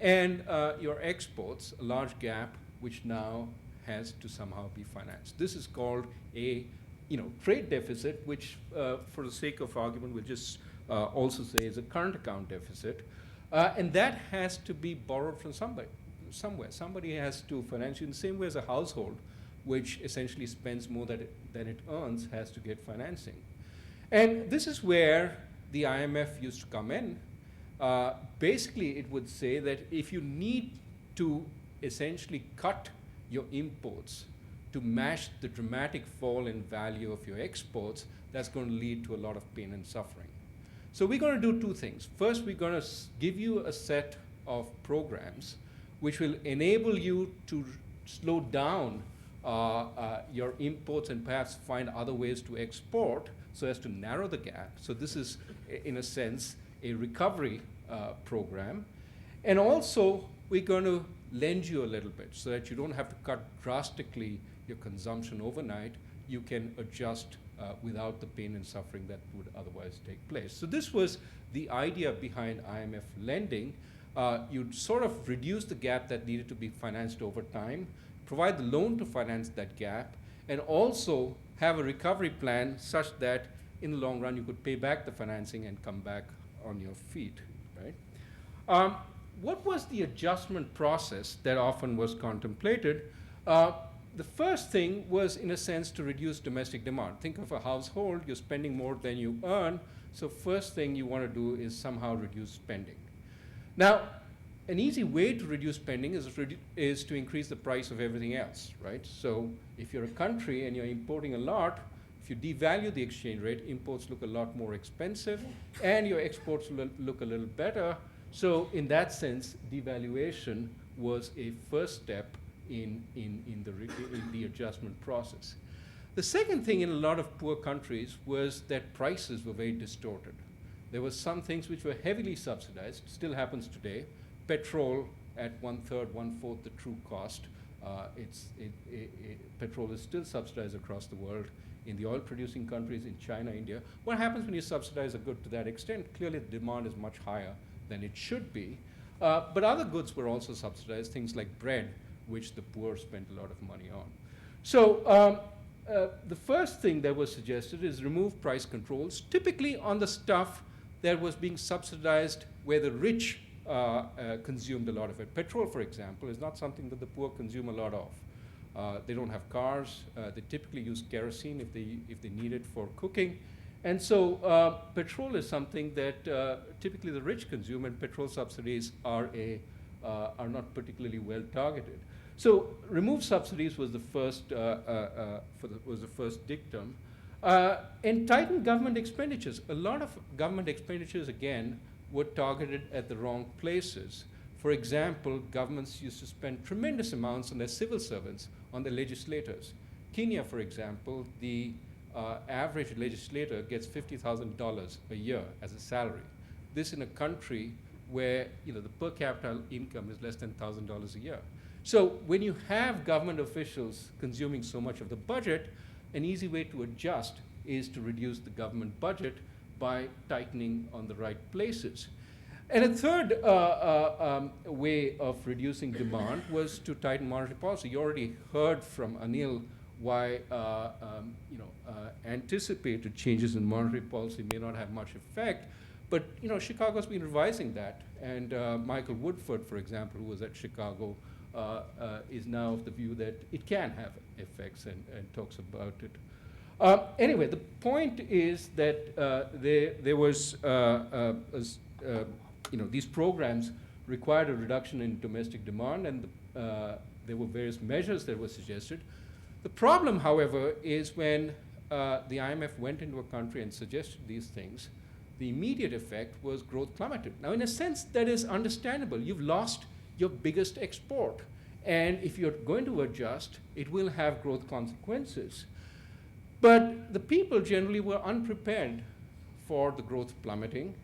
and your exports, a large gap which now has to somehow be financed. This is called a trade deficit, which for the sake of argument we'll just also say is a current account deficit. And that has to be borrowed from somewhere. Somebody has to finance you in the same way as a household, which essentially spends more than it earns, has to get financing. And this is where the IMF used to come in. Basically, it would say that if you need to essentially cut your imports to match the dramatic fall in value of your exports, that's going to lead to a lot of pain and suffering. So we're going to do 2 things. First, we're going to give you a set of programs which will enable you to slow down your imports and perhaps find other ways to export so as to narrow the gap. So this is, in a sense, a recovery program. And also, we're going to lend you a little bit so that you don't have to cut drastically your consumption overnight. You can adjust without the pain and suffering that would otherwise take place. So this was the idea behind IMF lending. You'd sort of reduce the gap that needed to be financed over time, provide the loan to finance that gap, and also have a recovery plan such that in the long run you could pay back the financing and come back on your feet, right? What was the adjustment process that often was contemplated? The first thing was, in a sense, to reduce domestic demand. Think of a household, you're spending more than you earn, so first thing you want to do is somehow reduce spending. Now, an easy way to reduce spending is to increase the price of everything else, right? So if you're a country and you're importing a lot, if you devalue the exchange rate, imports look a lot more expensive, and your exports look a little better. So in that sense, devaluation was a first step in the adjustment process. The second thing in a lot of poor countries was that prices were very distorted. There were some things which were heavily subsidized, still happens today. Petrol at 1/3, 1/4 the true cost. Petrol is still subsidized across the world in the oil-producing countries, in China, India. What happens when you subsidize a good to that extent? Clearly, the demand is much higher than it should be. But other goods were also subsidized, things like bread, which the poor spent a lot of money on. So the first thing that was suggested is remove price controls, typically on the stuff that was being subsidized where the rich consumed a lot of it. Petrol, for example, is not something that the poor consume a lot of. They don't have cars. They typically use kerosene if they need it for cooking. And so petrol is something that typically the rich consume, and petrol subsidies are not particularly well targeted. So remove subsidies was the first dictum. And tighten government expenditures. A lot of government expenditures, again, were targeted at the wrong places. For example, governments used to spend tremendous amounts on their civil servants, on their legislators. Kenya, for example, the average legislator gets $50,000 a year as a salary. This in a country where the per capita income is less than $1,000 a year. So when you have government officials consuming so much of the budget, an easy way to adjust is to reduce the government budget by tightening on the right places. And a third way of reducing demand was to tighten monetary policy. You already heard from Anil why anticipated changes in monetary policy may not have much effect. But Chicago's been revising that. And Michael Woodford, for example, who was at Chicago, is now of the view that it can have effects and talks about it. Anyway, the point is that there was, these programs required a reduction in domestic demand, and there were various measures that were suggested. The problem, however, is when the IMF went into a country and suggested these things, the immediate effect was growth plummeted. Now, in a sense, that is understandable. You've lost your biggest export. And if you're going to adjust, it will have growth consequences. But the people generally were unprepared for the growth plummeting.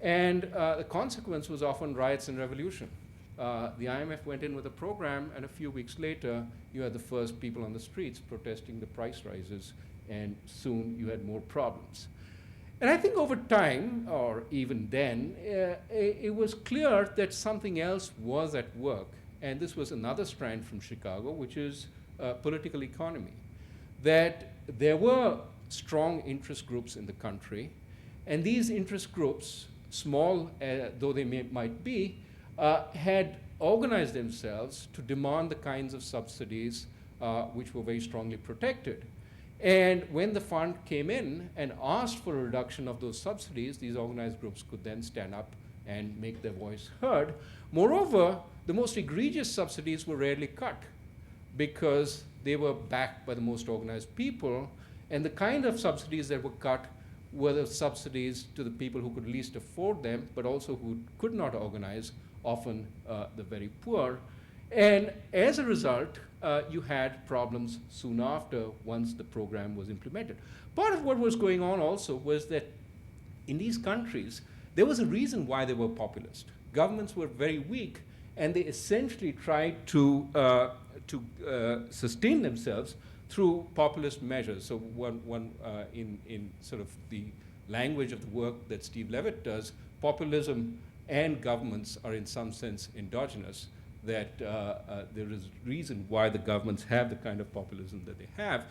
And the consequence was often riots and revolution. The IMF went in with a program, and a few weeks later, you had the first people on the streets protesting the price rises, and soon you had more problems. And I think over time, or even then, it was clear that something else was at work. And this was another strand from Chicago, which is political economy. That there were strong interest groups in the country, and these interest groups, small though they might be, had organized themselves to demand the kinds of subsidies which were very strongly protected. And when the fund came in and asked for a reduction of those subsidies, these organized groups could then stand up and make their voice heard. Moreover, the most egregious subsidies were rarely cut because they were backed by the most organized people. And the kind of subsidies that were cut were the subsidies to the people who could least afford them, but also who could not organize, often the very poor. And as a result, you had problems soon after once the program was implemented. Part of what was going on also was that in these countries, there was a reason why they were populist. Governments were very weak, and they essentially tried to sustain themselves through populist measures. So in sort of the language of the work that Steve Levitt does, populism and governments are in some sense endogenous, that there is reason why the governments have the kind of populism that they have.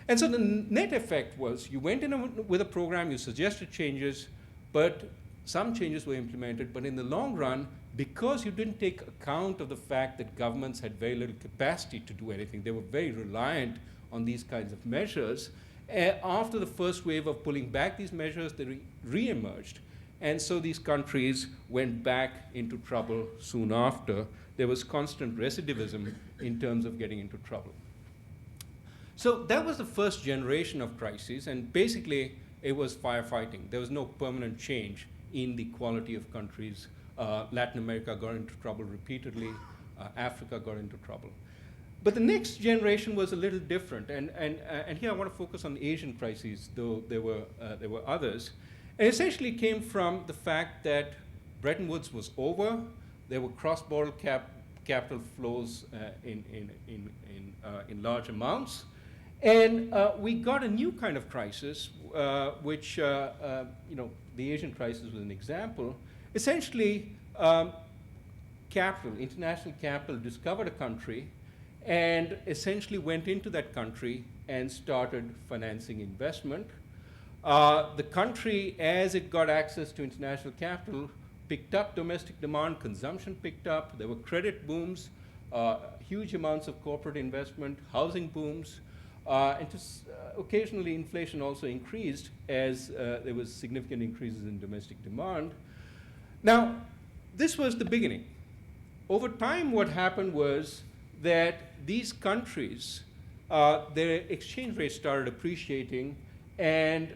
And so the net effect was you went in with a program, you suggested changes, but some changes were implemented, but in the long run, because you didn't take account of the fact that governments had very little capacity to do anything, they were very reliant on these kinds of measures. After the first wave of pulling back these measures, they re-emerged. And so these countries went back into trouble soon after. There was constant recidivism in terms of getting into trouble. So that was the first generation of crises, and basically it was firefighting. There was no permanent change in the quality of countries. Latin America got into trouble repeatedly. Africa got into trouble. But the next generation was a little different, and here I want to focus on the Asian crises, though there were others. It essentially came from the fact that Bretton Woods was over. There were cross-border capital flows in large amounts. And we got a new kind of crisis, which, the Asian crisis was an example. Essentially, international capital discovered a country and essentially went into that country and started financing investment. The country, as it got access to international capital, picked up domestic demand, consumption picked up, there were credit booms, huge amounts of corporate investment, housing booms, and occasionally inflation also increased as there was significant increases in domestic demand. Now, this was the beginning. Over time, what happened was that these countries, their exchange rates started appreciating, and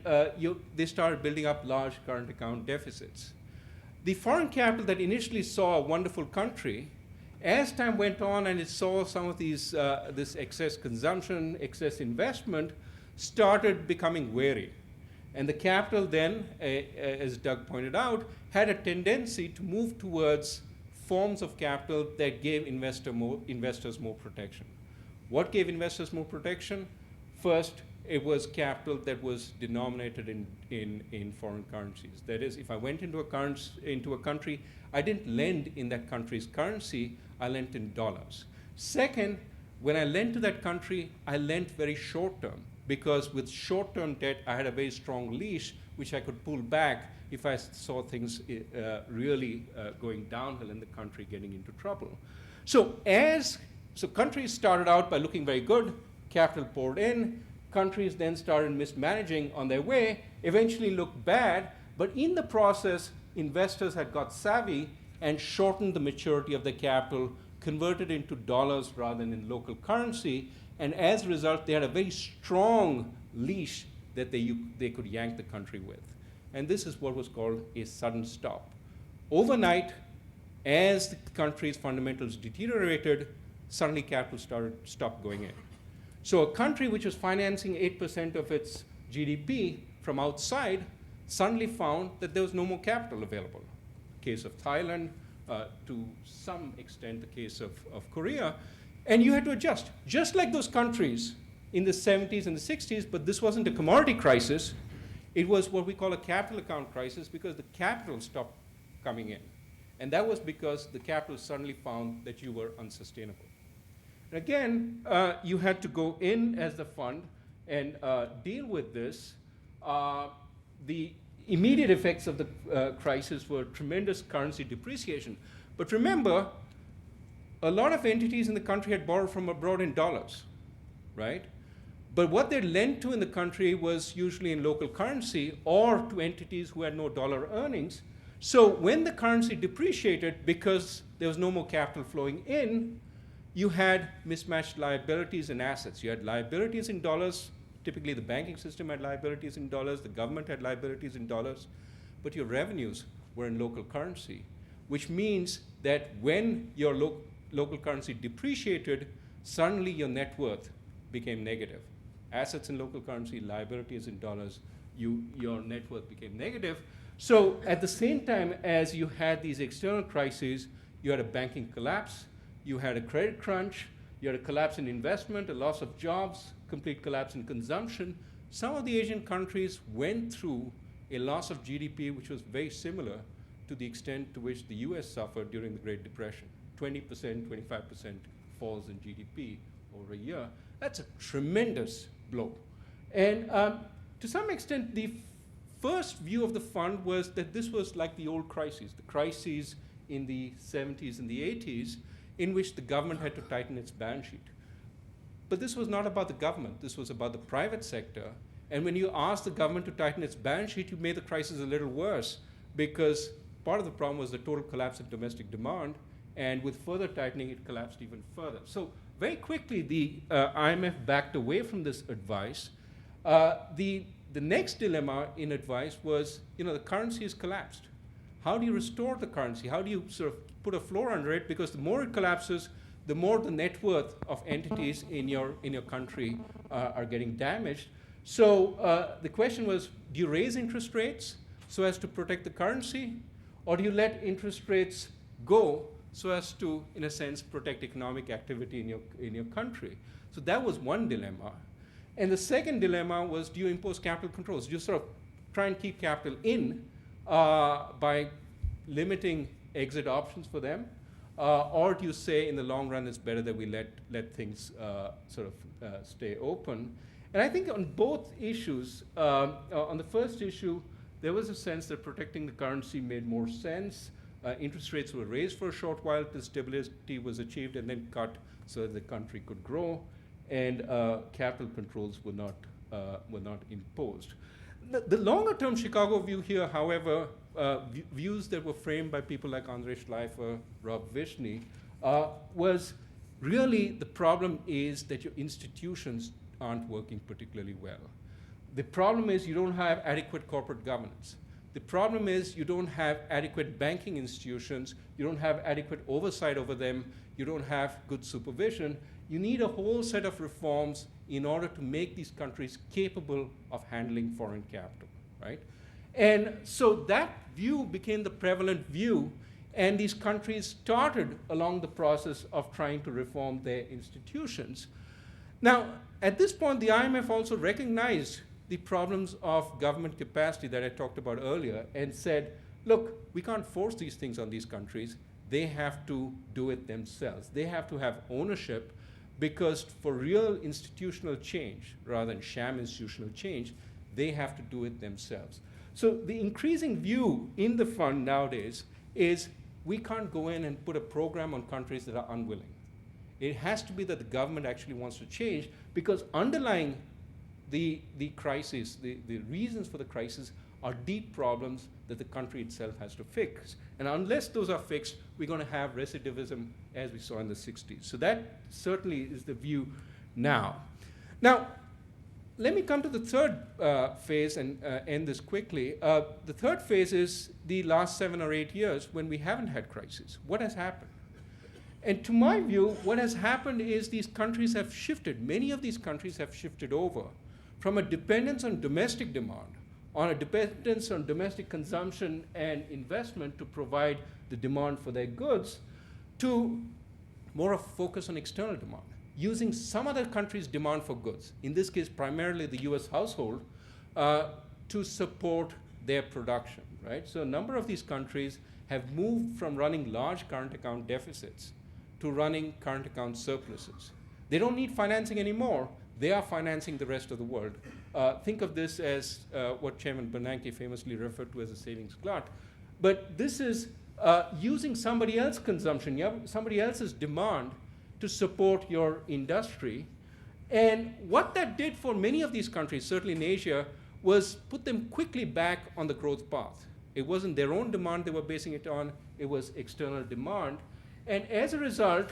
they started building up large current account deficits. The foreign capital that initially saw a wonderful country, as time went on and it saw some of these, this excess consumption, excess investment, started becoming wary. And the capital then, as Doug pointed out, had a tendency to move towards forms of capital that gave investors more protection. What gave investors more protection? First, it was capital that was denominated in foreign currencies. That is, if I went into a country, I didn't lend in that country's currency, I lent in dollars. Second, when I lent to that country, I lent very short term, because with short-term debt, I had a very strong leash, which I could pull back if I saw things really going downhill in the country, getting into trouble. So countries started out by looking very good, capital poured in, countries then started mismanaging on their way, eventually looked bad, but in the process, investors had got savvy and shortened the maturity of the capital, converted into dollars rather than in local currency, and as a result, they had a very strong leash that they could yank the country with. And this is what was called a sudden stop. Overnight, as the country's fundamentals deteriorated, suddenly capital stopped going in. So a country which was financing 8% of its GDP from outside suddenly found that there was no more capital available. Case of Thailand, to some extent the case of Korea, and you had to adjust. Just like those countries in the 70s and the 60s, but this wasn't a commodity crisis, it was what we call a capital account crisis because the capital stopped coming in. And that was because the capital suddenly found that you were unsustainable. And again, you had to go in as the fund and deal with this. The immediate effects of the crisis were tremendous currency depreciation. But remember, a lot of entities in the country had borrowed from abroad in dollars, right? But what they lent to in the country was usually in local currency or to entities who had no dollar earnings. So when the currency depreciated, because there was no more capital flowing in, you had mismatched liabilities and assets. You had liabilities in dollars. Typically, the banking system had liabilities in dollars. The government had liabilities in dollars. But your revenues were in local currency, which means that when your local currency depreciated, suddenly your net worth became negative. Assets in local currency, liabilities in dollars, your net worth became negative. So at the same time as you had these external crises, you had a banking collapse, you had a credit crunch, you had a collapse in investment, a loss of jobs, complete collapse in consumption. Some of the Asian countries went through a loss of GDP which was very similar to the extent to which the US suffered during the Great Depression. 20%, 25% falls in GDP over a year. That's a tremendous blow. And to some extent, the first view of the fund was that this was like the old crises, the crises in the 70s and the 80s, in which the government had to tighten its balance sheet. But this was not about the government. This was about the private sector. And when you asked the government to tighten its balance sheet, you made the crisis a little worse, because part of the problem was the total collapse of domestic demand, and with further tightening, it collapsed even further. So very quickly, the IMF backed away from this advice. The next dilemma in advice was, the currency has collapsed. How do you restore the currency? How do you sort of put a floor under it? Because the more it collapses, the more the net worth of entities in your country are getting damaged. So the question was, do you raise interest rates so as to protect the currency? Or do you let interest rates go so as to, in a sense, protect economic activity in your country? So that was one dilemma. And the second dilemma was, do you impose capital controls? Do you sort of try and keep capital in by limiting exit options for them? Or do you say, in the long run, it's better that we let things stay open? And I think on both issues, on the first issue, there was a sense that protecting the currency made more sense. Interest rates were raised for a short while till stability was achieved, and then cut so that the country could grow, and capital controls were not imposed. The longer-term Chicago view here, however, views that were framed by people like Andrei Schleifer, Rob Vishny, was really the problem is that your institutions aren't working particularly well. The problem is you don't have adequate corporate governance. The problem is you don't have adequate banking institutions, you don't have adequate oversight over them, you don't have good supervision. You need a whole set of reforms in order to make these countries capable of handling foreign capital, right? And so that view became the prevalent view, and these countries started along the process of trying to reform their institutions. Now, at this point, the IMF also recognized the problems of government capacity that I talked about earlier, and said, look, we can't force these things on these countries. They have to do it themselves. They have to have ownership, because for real institutional change, rather than sham institutional change, they have to do it themselves. So the increasing view in the fund nowadays is we can't go in and put a program on countries that are unwilling. It has to be that the government actually wants to change, because underlying the crisis, the reasons for the crisis are deep problems that the country itself has to fix. And unless those are fixed, we're going to have recidivism as we saw in the 60s. So that certainly is the view now. Now, let me come to the third phase and end this quickly. The third phase is the last 7 or 8 years when we haven't had crises. What has happened? And to my view, what has happened is these countries have shifted. Many of these countries have shifted over from a dependence on domestic demand, on a dependence on domestic consumption and investment to provide the demand for their goods, to more of a focus on external demand, using some other country's demand for goods, in this case primarily the US household, to support their production, right? So a number of these countries have moved from running large current account deficits to running current account surpluses. They don't need financing anymore. They are financing the rest of the world. Think of this as what Chairman Bernanke famously referred to as a savings glut. But this is using somebody else's consumption, somebody else's demand to support your industry. And what that did for many of these countries, certainly in Asia, was put them quickly back on the growth path. It wasn't their own demand they were basing it on, it was external demand. And as a result,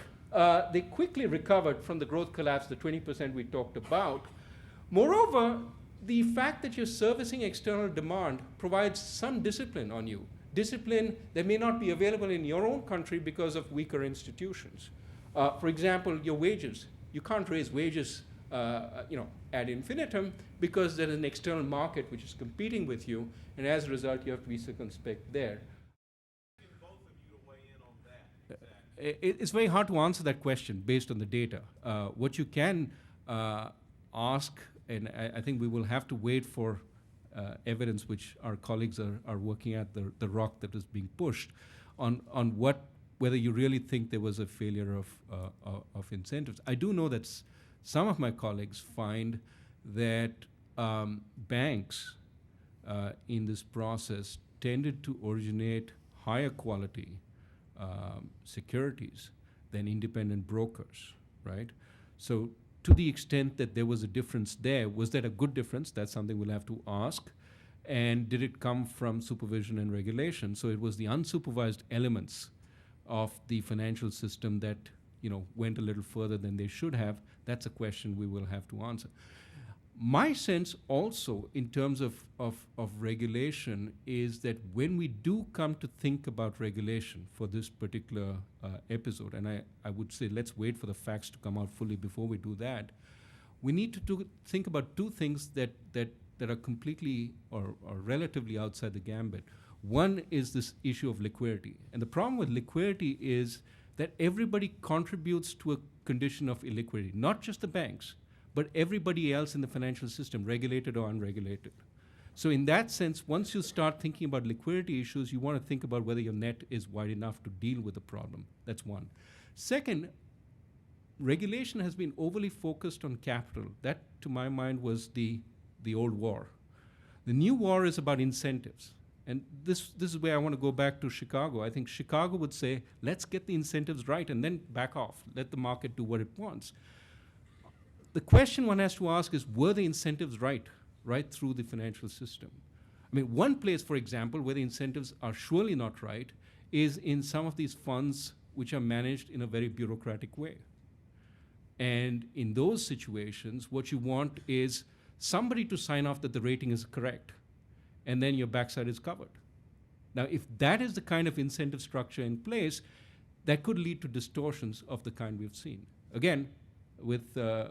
they quickly recovered from the growth collapse, the 20% we talked about. Moreover, the fact that you're servicing external demand provides some discipline on you, discipline that may not be available in your own country because of weaker institutions. For example, your wages. You can't raise wages ad infinitum, because there is an external market which is competing with you, and as a result, you have to be circumspect there. It's very hard to answer that question based on the data. What you can ask, and I think we will have to wait for evidence which our colleagues are working at, the rock that is being pushed, on whether you really think there was a failure of incentives. I do know that some of my colleagues find that banks in this process tended to originate higher quality securities than independent brokers, right? So to the extent that there was a difference there, was that a good difference? That's something we'll have to ask. And did it come from supervision and regulation? So it was the unsupervised elements of the financial system that went a little further than they should have. That's a question we will have to answer. My sense also in terms of regulation is that when we do come to think about regulation for this particular episode, and I would say let's wait for the facts to come out fully before we do that, we need to think about two things that are completely or relatively outside the gambit. One is this issue of liquidity. And the problem with liquidity is that everybody contributes to a condition of illiquidity, not just the banks, but everybody else in the financial system, regulated or unregulated. So in that sense, once you start thinking about liquidity issues, you want to think about whether your net is wide enough to deal with the problem. That's one. Second, regulation has been overly focused on capital. That, to my mind, was the old war. The new war is about incentives. And this is where I want to go back to Chicago. I think Chicago would say, let's get the incentives right and then back off. Let the market do what it wants. The question one has to ask is, were the incentives right through the financial system? I mean, one place, for example, where the incentives are surely not right is in some of these funds which are managed in a very bureaucratic way. And in those situations, what you want is somebody to sign off that the rating is correct, and then your backside is covered. Now, if that is the kind of incentive structure in place, that could lead to distortions of the kind we've seen. Again, with a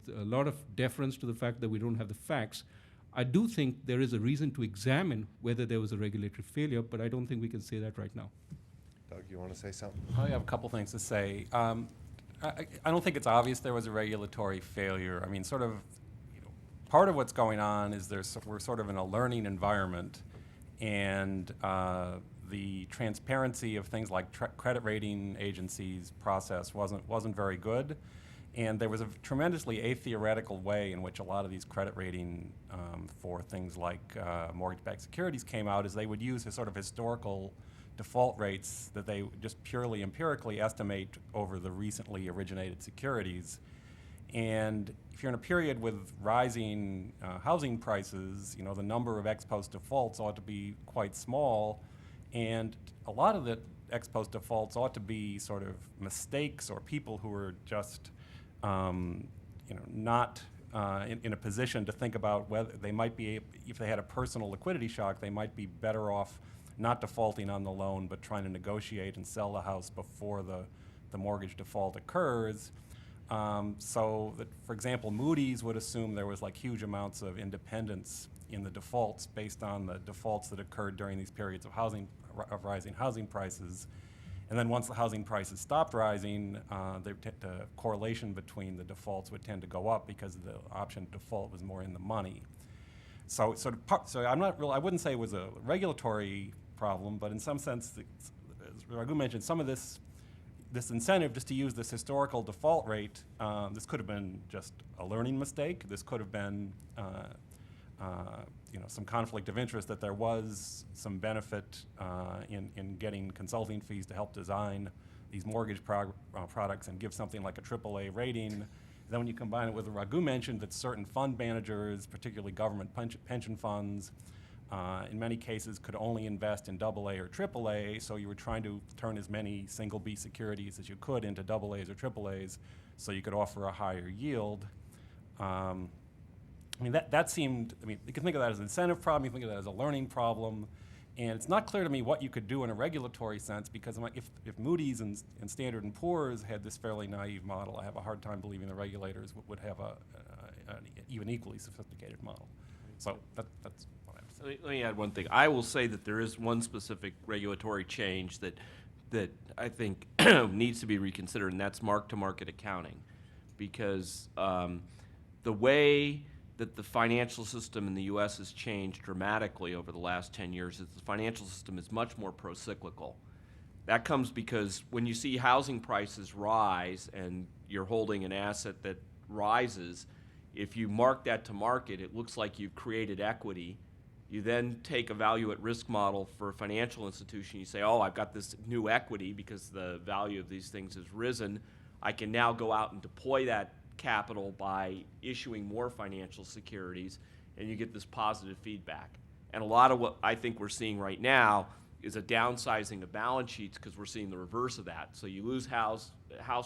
lot of deference to the fact that we don't have the facts, I do think there is a reason to examine whether there was a regulatory failure, but I don't think we can say that right now. Doug, you want to say something? I have a couple things to say. I don't think it's obvious there was a regulatory failure. I mean, sort of, part of what's going on is we're sort of in a learning environment, and the transparency of things like credit rating agencies' process wasn't very good. And there was a tremendously atheoretical way in which a lot of these credit rating for things like mortgage-backed securities came out, is they would use sort of historical default rates that they just purely empirically estimate over the recently originated securities. And if you're in a period with rising housing prices, the number of ex post defaults ought to be quite small, and a lot of the ex post defaults ought to be sort of mistakes or people who are just not in a position to think about whether they might be, if they had a personal liquidity shock, they might be better off not defaulting on the loan, but trying to negotiate and sell the house before the mortgage default occurs. So that, for example, Moody's would assume there was like huge amounts of independence in the defaults based on the defaults that occurred during these periods of rising housing prices. And then once the housing prices stopped rising, the correlation between the defaults would tend to go up because the option default was more in the money. So I wouldn't say it was a regulatory problem, but in some sense, as Raghu mentioned, some of this incentive just to use this historical default rate, this could have been just a learning mistake. This could have been some conflict of interest, that there was some benefit in getting consulting fees to help design these mortgage products and give something like a AAA rating. Then when you combine it with what Raghu mentioned, that certain fund managers, particularly government pension funds, in many cases could only invest in AA or AAA, so you were trying to turn as many single B securities as you could into AAs or AAAs so you could offer a higher yield. That seemed, you can think of that as an incentive problem, you can think of that as a learning problem. And it's not clear to me what you could do in a regulatory sense, because if Moody's and Standard & Poor's had this fairly naive model, I have a hard time believing the regulators would have an even equally sophisticated model. So that's what I'm saying. Let me add one thing. I will say that there is one specific regulatory change that I think needs to be reconsidered, and that's mark-to-market accounting. Because the way that the financial system in the U.S. has changed dramatically over the last 10 years is the financial system is much more pro-cyclical. That comes because when you see housing prices rise and you're holding an asset that rises, if you mark that to market, it looks like you've created equity. You then take a value at risk model for a financial institution. You say, oh, I've got this new equity because the value of these things has risen. I can now go out and deploy that capital by issuing more financial securities, and you get this positive feedback. And a lot of what I think we're seeing right now is a downsizing of balance sheets because we're seeing the reverse of that. So you lose house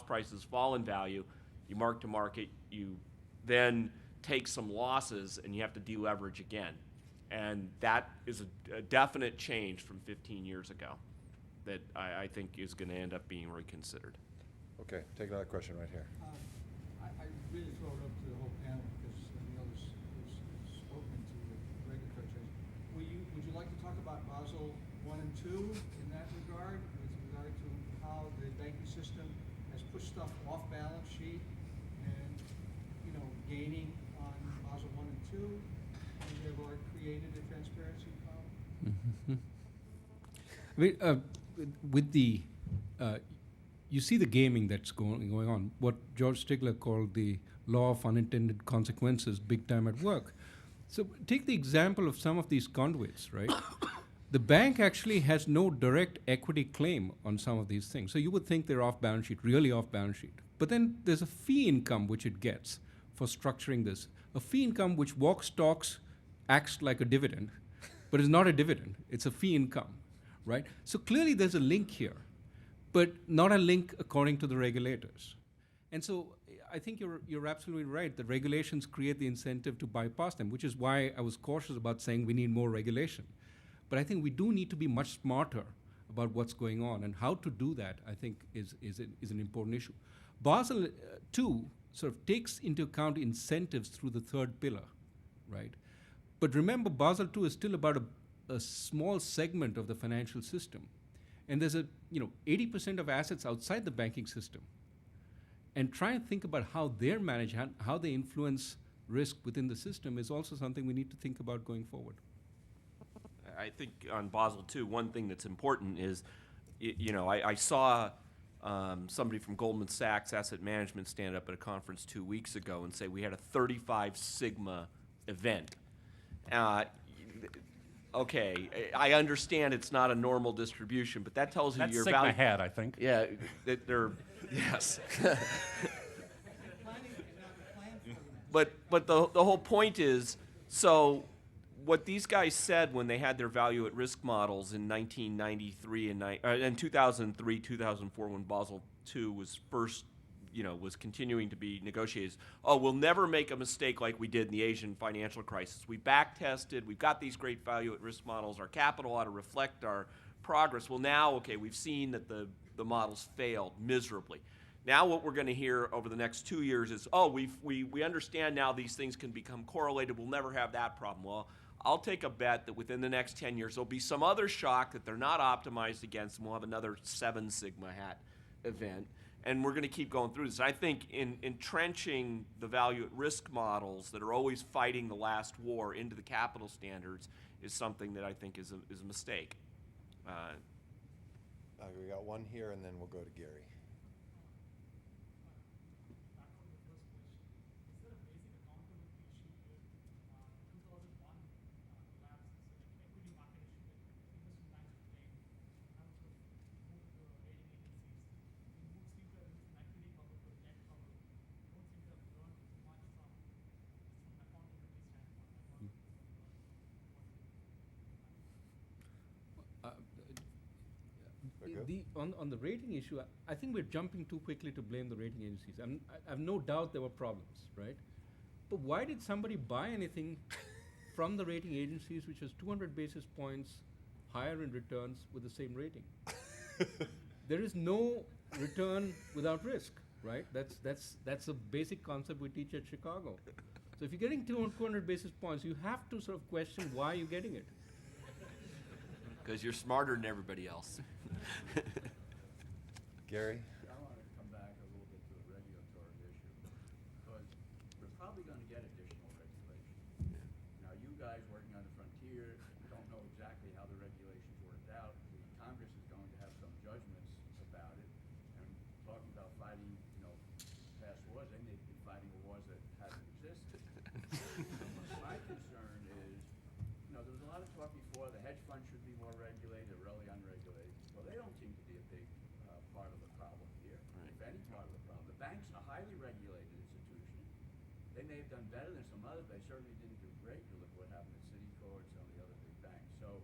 prices fall in value, you mark to market, you then take some losses, and you have to deleverage again. And that is a definite change from 15 years ago that I think is going to end up being reconsidered. Okay, take another question right here. I really throw it up to the whole panel because Anil has spoken to the regulatory change. Would you like to talk about Basel I and II in that regard, with regard to how the banking system has pushed stuff off balance sheet and, gaining on Basel I and II, and therefore created a transparency problem? With the you see the gaming that's going on, what George Stigler called the law of unintended consequences, big time at work. So take the example of some of these conduits, right? The bank actually has no direct equity claim on some of these things. So you would think they're off balance sheet, really off balance sheet. But then there's a fee income which it gets for structuring this. A fee income which walks, talks, acts like a dividend, but is not a dividend. It's a fee income, right? So clearly there's a link here, but not a link according to the regulators. And so I think you're absolutely right. The regulations create the incentive to bypass them, which is why I was cautious about saying we need more regulation. But I think we do need to be much smarter about what's going on, and how to do that, I think, is an important issue. Basel II sort of takes into account incentives through the third pillar, right? But remember, Basel II is still about a small segment of the financial system. And there's 80% of assets outside the banking system. And try and think about how they're managed, how they influence risk within the system is also something we need to think about going forward. I think on Basel II, one thing that's important is, I saw somebody from Goldman Sachs Asset Management stand up at a conference 2 weeks ago and say we had a 35 sigma event. Okay, I understand it's not a normal distribution, but that tells you That's your Sigma value. head, I think. Yeah, that they're yes. But the whole point is, so what these guys said when they had their value at risk models in 1993 and 2003, 2004, when Basel II was first, was continuing to be negotiated, is, oh, we'll never make a mistake like we did in the Asian financial crisis. We back tested, we've got these great value at risk models, our capital ought to reflect our progress. Well, now, okay, we've seen that the models failed miserably. Now what we're going to hear over the next 2 years is, oh, we understand now these things can become correlated, we'll never have that problem. Well, I'll take a bet that within the next 10 years there'll be some other shock that they're not optimized against, and we'll have another 7 sigma hat event. And we're going to keep going through this. I think in entrenching the value at risk models that are always fighting the last war into the capital standards is something that I think is a mistake. We got one here, and then we'll go to Gary. On the rating issue, I think we're jumping too quickly to blame the rating agencies. I have no doubt there were problems, right? But why did somebody buy anything from the rating agencies which was 200 basis points higher in returns with the same rating. There is no return without risk, right? That's a basic concept we teach at Chicago. So if you're getting 200 basis points, you have to sort of question why you're getting it. Because you're smarter than everybody else. Gary? I want to come back a little bit to the regulatory issue, because we're probably going to get additional regulation. Now, you guys working on the frontier don't know exactly how the regulations worked out. The Congress is going to have some judgments about it, and talking about fighting, past wars, they may be fighting wars that haven't existed. My concern is, there was a lot of talk before, the hedge fund should be more regulated, or really unregulated. Well, they don't seem to be a big part of the problem here, if any part of the problem. The banks are a highly regulated institution. They may have done better than some others, but they certainly didn't do great. You look what happened at Citicorp and some of the other big banks. So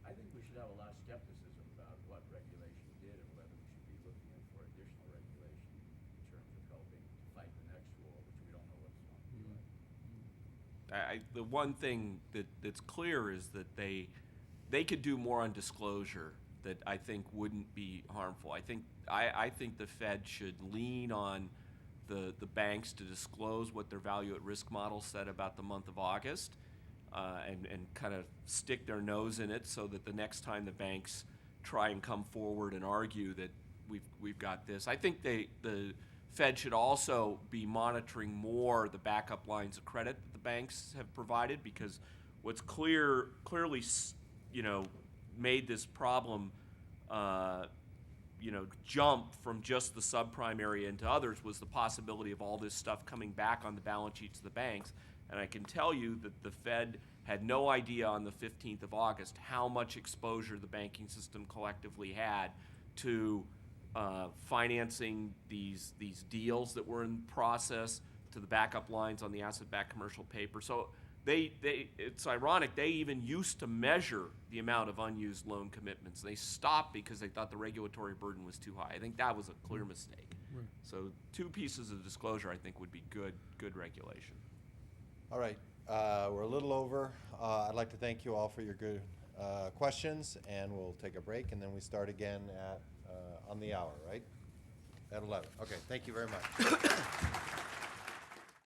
I think we should have a lot of skepticism about what regulation did and whether we should be looking for additional regulation in terms of helping to fight the next war, which we don't know what's going to be like. The one thing that's clear is that they could do more on disclosure that I think wouldn't be harmful. I think the Fed should lean on the banks to disclose what their value at risk model said about the month of August, and kind of stick their nose in it so that the next time the banks try and come forward and argue that we've got this. I think the Fed should also be monitoring more the backup lines of credit that the banks have provided, because what's clearly made this problem jump from just the subprime area into others was the possibility of all this stuff coming back on the balance sheets of the banks. And I can tell you that the Fed had no idea on the 15th of August how much exposure the banking system collectively had to financing these deals that were in process, to the backup lines on the asset-backed commercial paper. So it's ironic, they even used to measure the amount of unused loan commitments. They stopped because they thought the regulatory burden was too high. I think that was a clear mistake. Right. So 2 pieces of disclosure I think would be good regulation. All right, we're a little over. I'd like to thank you all for your good questions, and we'll take a break, and then we start again at on the hour, right? At 11. Okay, thank you very much.